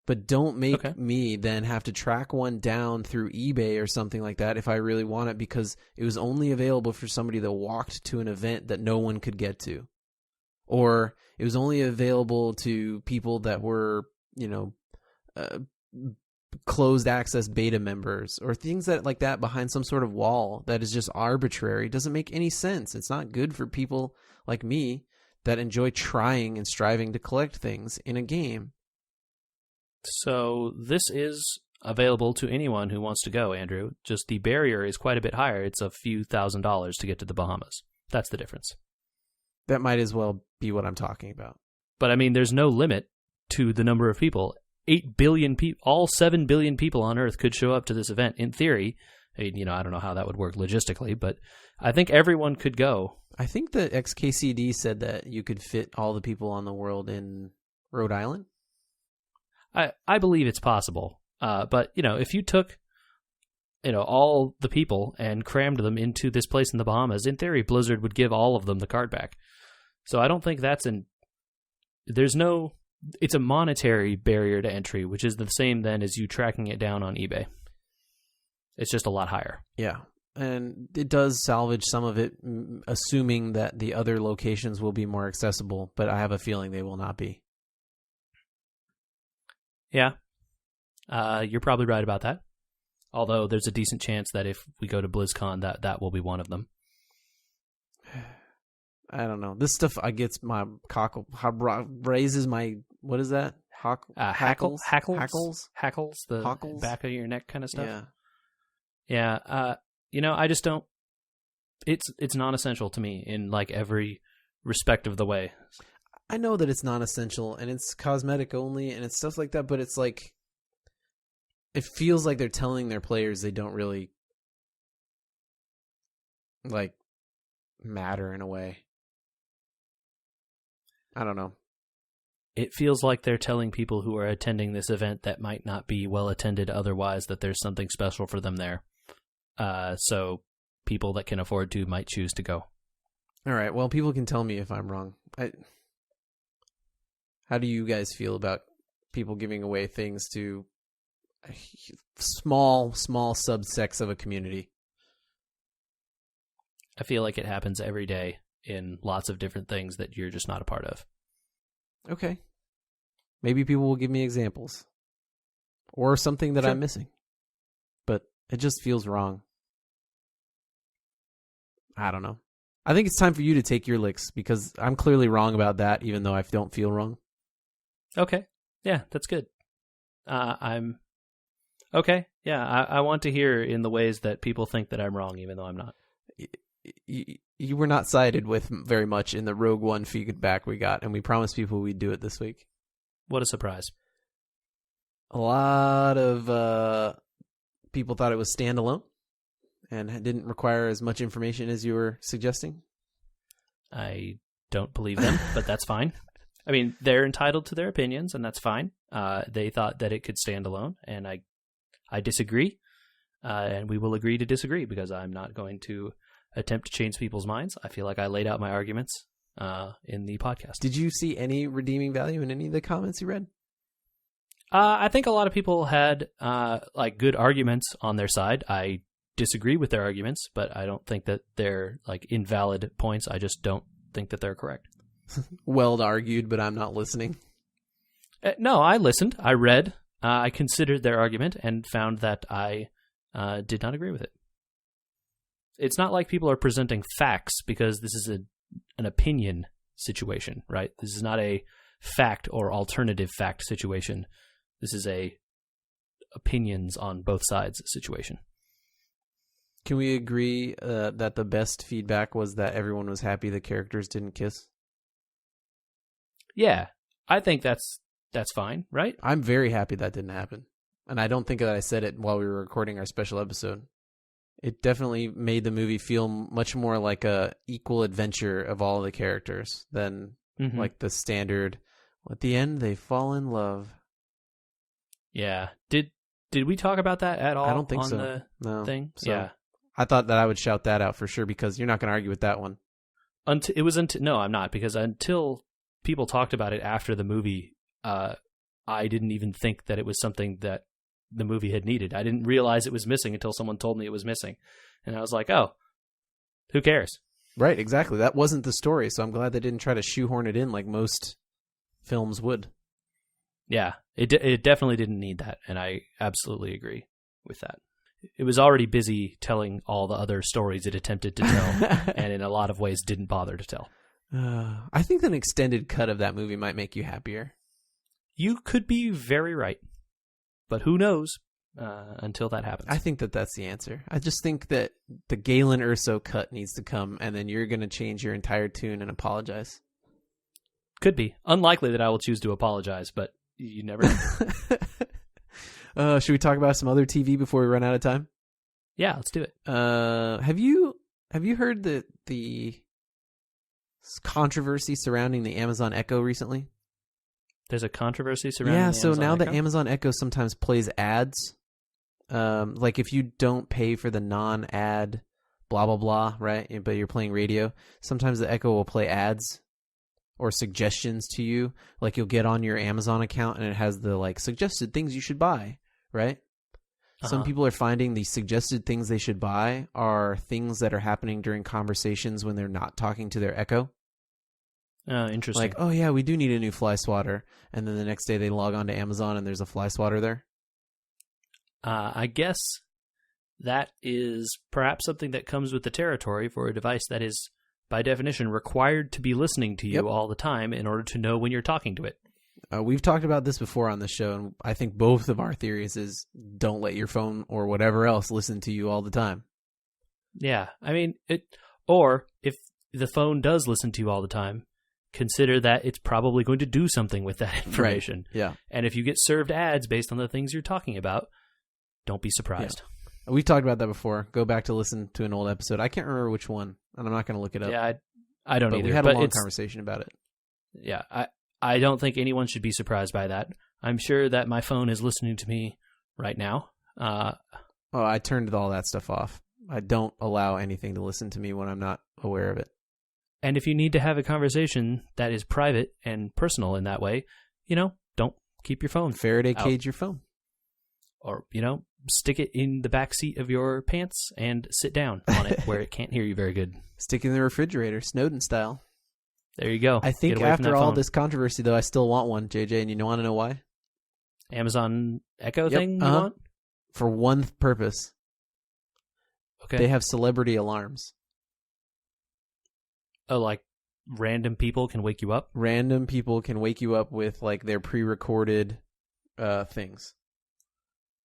But don't make me then have to track one down through eBay or something like that if I really want it, because it was only available for somebody that walked to an event that no one could get to. Or it was only available to people that were, closed access beta members, or things like that behind some sort of wall that is just arbitrary. It doesn't make any sense. It's not good for people like me that enjoy trying and striving to collect things in a game. So this is available to anyone who wants to go, Andrew. Just the barrier is quite a bit higher. It's a few $1,000s to get to the Bahamas. That's the difference. That might as well be what I'm talking about. But I mean, there's no limit to the number of people. 8 billion people, all 7 billion people on Earth could show up to this event. In theory, I don't know how that would work logistically, but I think everyone could go. I think the XKCD said that you could fit all the people on the world in Rhode Island. I believe it's possible. But, if you took, all the people and crammed them into this place in the Bahamas, in theory, Blizzard would give all of them the card back. So I don't think it's a monetary barrier to entry, which is the same then as you tracking it down on eBay. It's just a lot higher. Yeah. And it does salvage some of it, assuming that the other locations will be more accessible, but I have a feeling they will not be. Yeah, you're probably right about that. Although there's a decent chance that if we go to BlizzCon, that will be one of them. I don't know. This stuff gets my cockle, raises my, what is that? Hackles? Hackles? The Hackles? Back of your neck kind of stuff? Yeah. Yeah. I just don't, it's non-essential to me in like every respect of the way. I know that it's non-essential and it's cosmetic only and it's stuff like that, but it's like, it feels like they're telling their players they don't really like matter in a way. I don't know. It feels like they're telling people who are attending this event that might not be well attended otherwise that there's something special for them there. So people that can afford to might choose to go. All right. Well, people can tell me if I'm wrong. How do you guys feel about people giving away things to a small subsects of a community? I feel like it happens every day in lots of different things that you're just not a part of. Okay. Maybe people will give me examples. Or something that I'm missing. But it just feels wrong. I don't know. I think it's time for you to take your licks, because I'm clearly wrong about that, even though I don't feel wrong. Okay. Yeah, that's good. I'm... Okay. Yeah, I want to hear in the ways that people think that I'm wrong, even though I'm not. You were not sided with very much in the Rogue One feedback we got, and we promised people we'd do it this week. What a surprise. A lot of people thought it was standalone and didn't require as much information as you were suggesting. I don't believe them, but that's fine. I mean, they're entitled to their opinions, and that's fine. They thought that it could stand alone, and I disagree, and we will agree to disagree, because I'm not going to attempt to change people's minds. I feel like I laid out my arguments in the podcast. Did you see any redeeming value in any of the comments you read? I think a lot of people had like good arguments on their side. I disagree with their arguments, but I don't think that they're like invalid points. I just don't think that they're correct. Well argued, but I'm not listening. No, I listened. I read. I considered their argument and found that I did not agree with it. It's not like people are presenting facts, because this is an opinion situation, right? This is not a fact or alternative fact situation. This is a opinions on both sides situation. Can we agree that the best feedback was that everyone was happy the characters didn't kiss? Yeah, I think that's fine, right? I'm very happy that didn't happen. And I don't think that I said it while we were recording our special episode. It definitely made the movie feel much more like a equal adventure of all the characters than like the standard, at the end they fall in love. Yeah. Did we talk about that at all? I don't think on so. The thing? So yeah. I thought that I would shout that out for sure, because you're not going to argue with that one. No, I'm not, because until people talked about it after the movie, I didn't even think that it was something that the movie had needed. I didn't realize it was missing until someone told me it was missing. And I was like, oh, who cares? Right, exactly. That wasn't the story, so I'm glad they didn't try to shoehorn it in like most films would. Yeah, it definitely didn't need that, and I absolutely agree with that. It was already busy telling all the other stories it attempted to tell, and in a lot of ways didn't bother to tell. I think an extended cut of that movie might make you happier. You could be very right, but who knows until that happens. I think that that's the answer. I just think that the Galen Erso cut needs to come, and then you're going to change your entire tune and apologize. Could be. Unlikely that I will choose to apologize, but you never know. Should we talk about some other TV before we run out of time? Yeah, let's do it. Have you heard the controversy surrounding the Amazon Echo recently? There's a controversy surrounding the Amazon so now Echo? the Amazon Echo sometimes plays ads. Like if you don't pay for the non-ad blah, blah, blah, right? But you're playing radio, sometimes the Echo will play ads or suggestions to you. Like you'll get on your Amazon account and it has the like suggested things you should buy, right? Some people are finding the suggested things they should buy are things that are happening during conversations when they're not talking to their Echo. Oh, interesting. Like, oh yeah, we do need a new fly swatter. And then the next day they log on to Amazon and there's a fly swatter there. I guess that is perhaps something that comes with the territory for a device that is, by definition, required to be listening to you all the time in order to know when you're talking to it. We've talked about this before on the show, and I think both of our theories is don't let your phone or whatever else listen to you all the time. Yeah, I mean, or if the phone does listen to you all the time, consider that it's probably going to do something with that information. Right. Yeah. And if you get served ads based on the things you're talking about, don't be surprised. Yeah. We've talked about that before. Go back to listen to an old episode. I can't remember which one, and I'm not going to look it up. Yeah, I don't either. We had a long conversation about it. Yeah, I don't think anyone should be surprised by that. I'm sure that my phone is listening to me right now. I turned all that stuff off. I don't allow anything to listen to me when I'm not aware of it. And if you need to have a conversation that is private and personal in that way, don't keep your phone. Faraday cage your phone. Or, stick it in the back seat of your pants and sit down on it where it can't hear you very good. Stick it in the refrigerator, Snowden style. There you go. I think after all this controversy, though, I still want one, JJ, and you want to know why? Amazon Echo thing you want? For one purpose. Okay. They have celebrity alarms. Oh, like random people can wake you up? Random people can wake you up with like their pre-recorded things.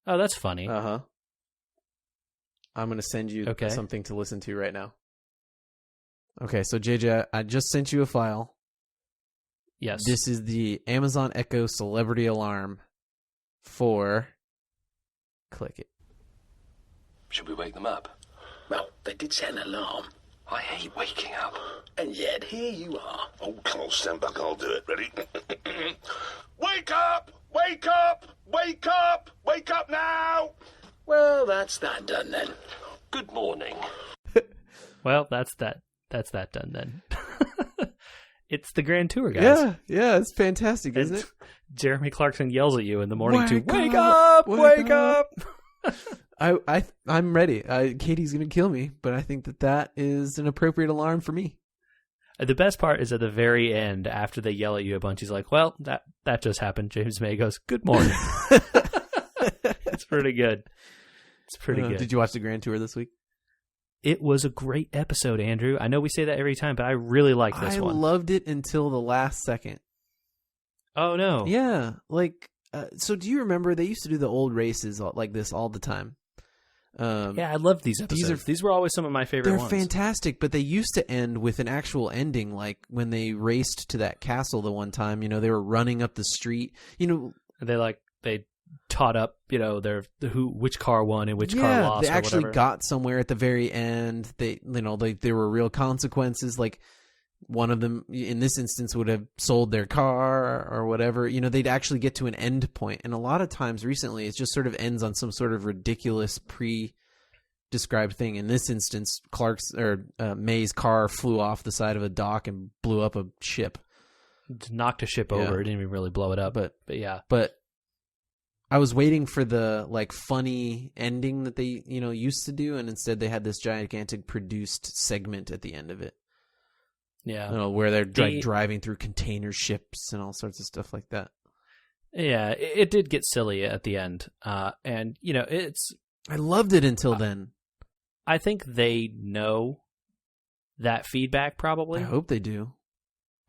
Oh, that's funny. Uh-huh. I'm going to send you something to listen to right now. Okay, so JJ, I just sent you a file. Yes. This is the Amazon Echo celebrity alarm for... Click it. Should we wake them up? Well, they did set an alarm. I hate waking up. And yet, here you are. Oh, come on, stand back, I'll do it. Ready? Wake up! Wake up! Wake up! Wake up now! Well, that's that done then. Good morning. Well, that's that done then. It's the Grand Tour, guys. Yeah, it's fantastic, isn't it? Jeremy Clarkson yells at you in the morning wake up! I'm ready. Katie's going to kill me, but I think that is an appropriate alarm for me. The best part is at the very end, after they yell at you a bunch, he's like, well, that just happened. James May goes, good morning. It's pretty good. It's pretty good. Did you watch the Grand Tour this week? It was a great episode, Andrew. I know we say that every time, but I really like this one. I loved it until the last second. Oh, no. Yeah. Like, so do you remember they used to do the old races like this all the time? Yeah, I loved these episodes. These were always some of my favorite ones. They're fantastic, but they used to end with an actual ending, like when they raced to that castle the one time. They were running up the street. They taught up, which car won and which car lost. They actually got somewhere at the very end. There were real consequences. Like one of them, in this instance, would have sold their car or whatever. They'd actually get to an end point. And a lot of times recently, it just sort of ends on some sort of ridiculous pre-described thing. In this instance, May's car flew off the side of a dock and blew up a ship. knocked a ship over. It didn't even really blow it up. But yeah. But I was waiting for the like funny ending that they, used to do, and instead they had this gigantic produced segment at the end of it. Yeah. Where they're driving through container ships and all sorts of stuff like that. Yeah, it did get silly at the end. And, I loved it until then. I think they know that feedback, probably. I hope they do.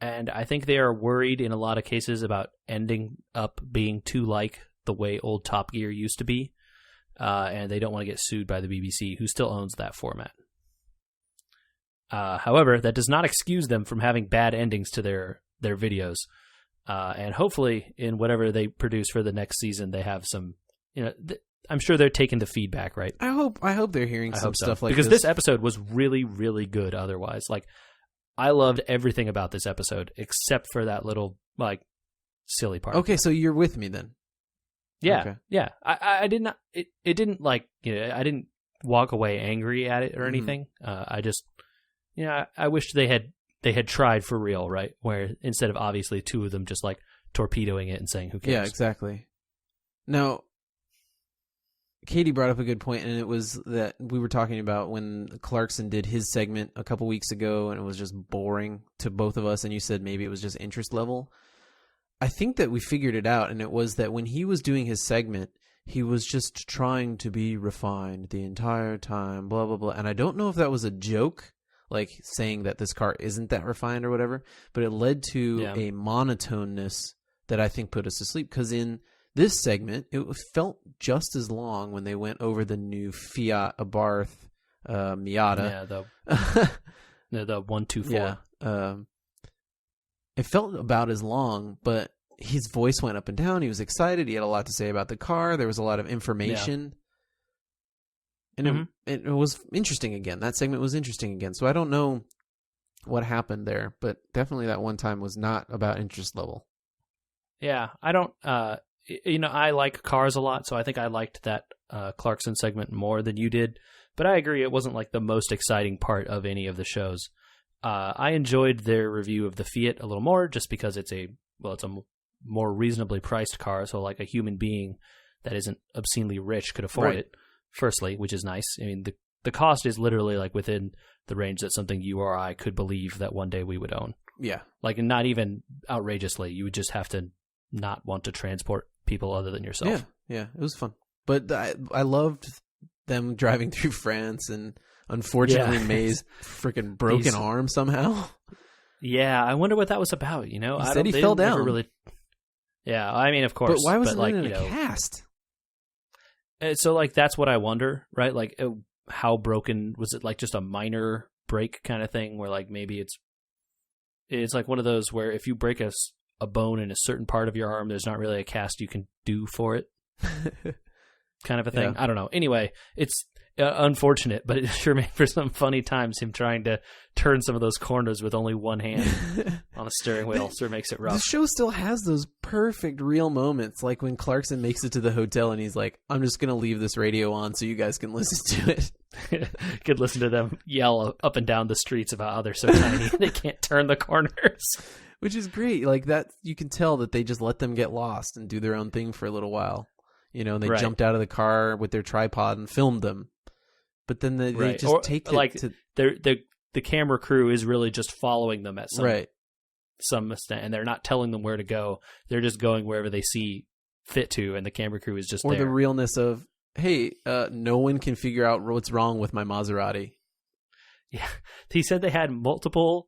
And I think they are worried in a lot of cases about ending up being too like the way old Top Gear used to be. And they don't want to get sued by the BBC, who still owns that format. However, that does not excuse them from having bad endings to their videos. And hopefully in whatever they produce for the next season, they have some, I'm sure they're taking the feedback, right? I hope they're hearing some stuff like this. Because this episode was really, really good otherwise. Like, I loved everything about this episode except for that little, like, silly part. Okay, so you're with me then. Yeah, okay. Yeah. I did not, it didn't, like, I didn't walk away angry at it or anything. I just, I wish they had tried for real, right? Where instead of obviously two of them just like torpedoing it and saying, who cares? Yeah, exactly. Now, Katie brought up a good point, and it was that we were talking about when Clarkson did his segment a couple weeks ago, and it was just boring to both of us, and you said maybe it was just interest level. I think that we figured it out, and it was that when he was doing his segment, he was just trying to be refined the entire time, blah, blah, blah. And I don't know if that was a joke, like saying that this car isn't that refined or whatever, but it led to a monotoneness that I think put us to sleep. Because in this segment, it felt just as long when they went over the new Fiat Abarth Miata. Yeah, the 124. Yeah, it felt about as long, but his voice went up and down. He was excited. He had a lot to say about the car. There was a lot of information. Yeah. And it was interesting again. That segment was interesting again. So I don't know what happened there, but definitely that one time was not about interest level. Yeah, I don't, I like cars a lot, so I think I liked that Clarkson segment more than you did. But I agree, it wasn't like the most exciting part of any of the shows. I enjoyed their review of the Fiat a little more, just because it's a more reasonably priced car, so like a human being that isn't obscenely rich could afford it. Firstly, which is nice. I mean, the cost is literally like within the range that something you or I could believe that one day we would own. Yeah. Like, not even outrageously. You would just have to not want to transport people other than yourself. Yeah, it was fun. But I loved them driving through France, and unfortunately May's freaking broken arm somehow. Yeah, I wonder what that was about, He said he fell down. Really... Yeah, I mean, of course. But why wasn't it in a cast? So, like, that's what I wonder, right? Like, how broken was it? Like, just a minor break kind of thing, where like maybe it's like one of those where if you break a bone in a certain part of your arm, there's not really a cast you can do for it, kind of a thing. Yeah. I don't know. Anyway, it's unfortunate, but it sure made for some funny times. Him trying to turn some of those corners with only one hand on a steering wheel sure makes it rough. The show still has those perfect real moments, like when Clarkson makes it to the hotel and he's like, I'm just going to leave this radio on so you guys can listen to it. Could listen to them yell up and down the streets about how they're so tiny they can't turn the corners. Which is great. Like that, you can tell that they just let them get lost and do their own thing for a little while. And they jumped out of the car with their tripod and filmed them. But then they just take it like to... the camera crew is really just following them at some extent, and they're not telling them where to go. They're just going wherever they see fit to, and the camera crew is just there. Or the realness of, hey, no one can figure out what's wrong with my Maserati. Yeah, he said they had multiple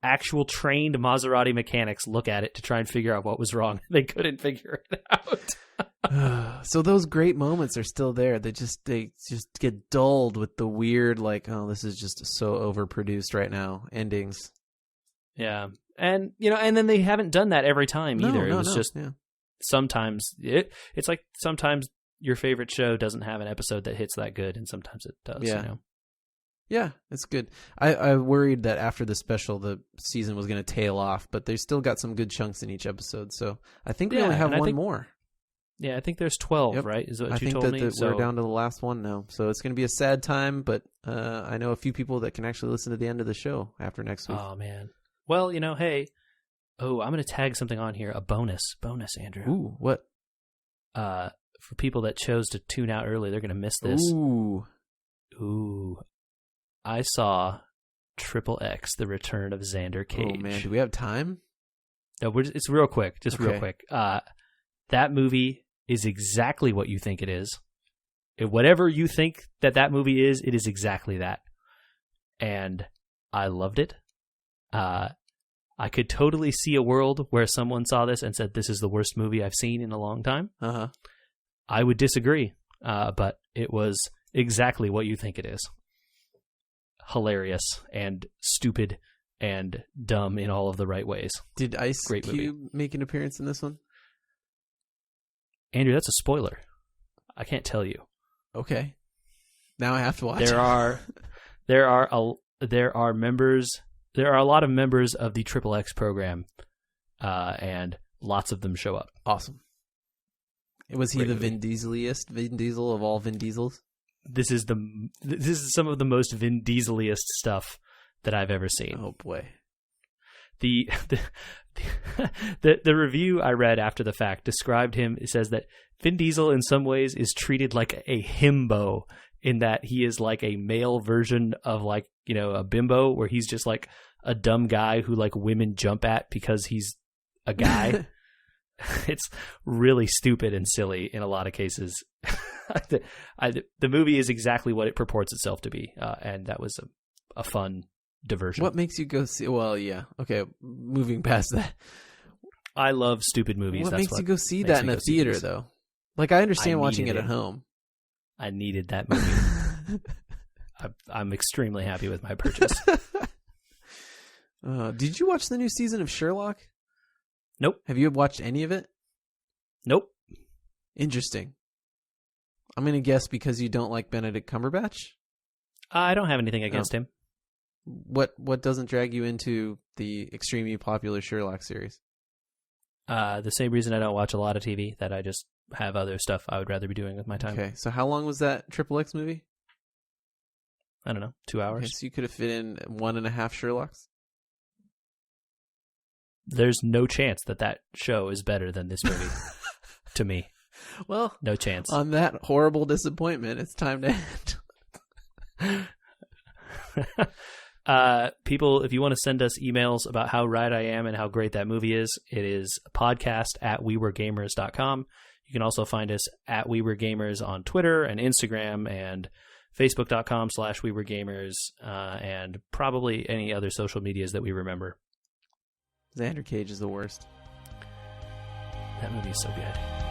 actual trained Maserati mechanics look at it to try and figure out what was wrong. They couldn't figure it out. So those great moments are still there. They just get dulled with the weird, like, oh, this is just so overproduced right now endings. Yeah. And and then they haven't done that every time either. It was just sometimes it's like sometimes your favorite show doesn't have an episode that hits that good, and sometimes it does. Yeah, it's good. I worried that after the special, the season was going to tail off, but they still got some good chunks in each episode. So I think we only have one more. Yeah, I think there's 12, right? Is what you told me? We're down to the last one now. So it's going to be a sad time, but I know a few people that can actually listen to the end of the show after next week. Oh, man. Well, hey, Oh, I'm going to tag something on here. A bonus, Andrew. Ooh, what? For people that chose to tune out early, they're going to miss this. Ooh. I saw XXX, The Return of Xander Cage. Oh, man. Do we have time? No, it's real quick. Just real quick. That movie is exactly what you think it is. Whatever you think that movie is, it is exactly that. And I loved it. I could totally see a world where someone saw this and said, this is the worst movie I've seen in a long time. Uh-huh. I would disagree, but it was exactly what you think it is. Hilarious and stupid and dumb in all of the right ways. Did Ice Cube make an appearance in this one? Andrew, that's a spoiler. I can't tell you. Okay. Now I have to watch. There are a lot of members of the XXX program, and lots of them show up. Awesome. Was he the Vin Diesel of all Vin Diesels? This is some of the most Vin Dieseliest stuff that I've ever seen. Oh boy. The review I read after the fact described him. It says that Vin Diesel in some ways is treated like a himbo, in that he is like a male version of like, a bimbo, where he's just like a dumb guy who like women jump at because he's a guy. It's really stupid and silly in a lot of cases. The movie is exactly what it purports itself to be, and that was a fun diversion. What makes you go see? Well, yeah, okay. Moving past that, I love stupid movies. What makes you go see that in a theater, though? Like, I understand watching it at home. I needed that movie. I'm extremely happy with my purchase. Did you watch the new season of Sherlock? Nope. Have you watched any of it? Nope. Interesting. I'm going to guess because you don't like Benedict Cumberbatch? I don't have anything against him. What doesn't drag you into the extremely popular Sherlock series? The same reason I don't watch a lot of TV, that I just have other stuff I would rather be doing with my time. Okay, so how long was that XXX movie? I don't know, 2 hours. Okay, so you could have fit in 1.5 Sherlocks? There's no chance that show is better than this movie to me. Well, no chance. On that horrible disappointment, it's time to end. People, if you want to send us emails about how right I am and how great that movie is, it is podcast@weweregamers.com. You can also find us at weweregamers on Twitter and Instagram and facebook.com/weweregamers, and probably any other social medias that we remember. Xander Cage is the worst. That movie is so good.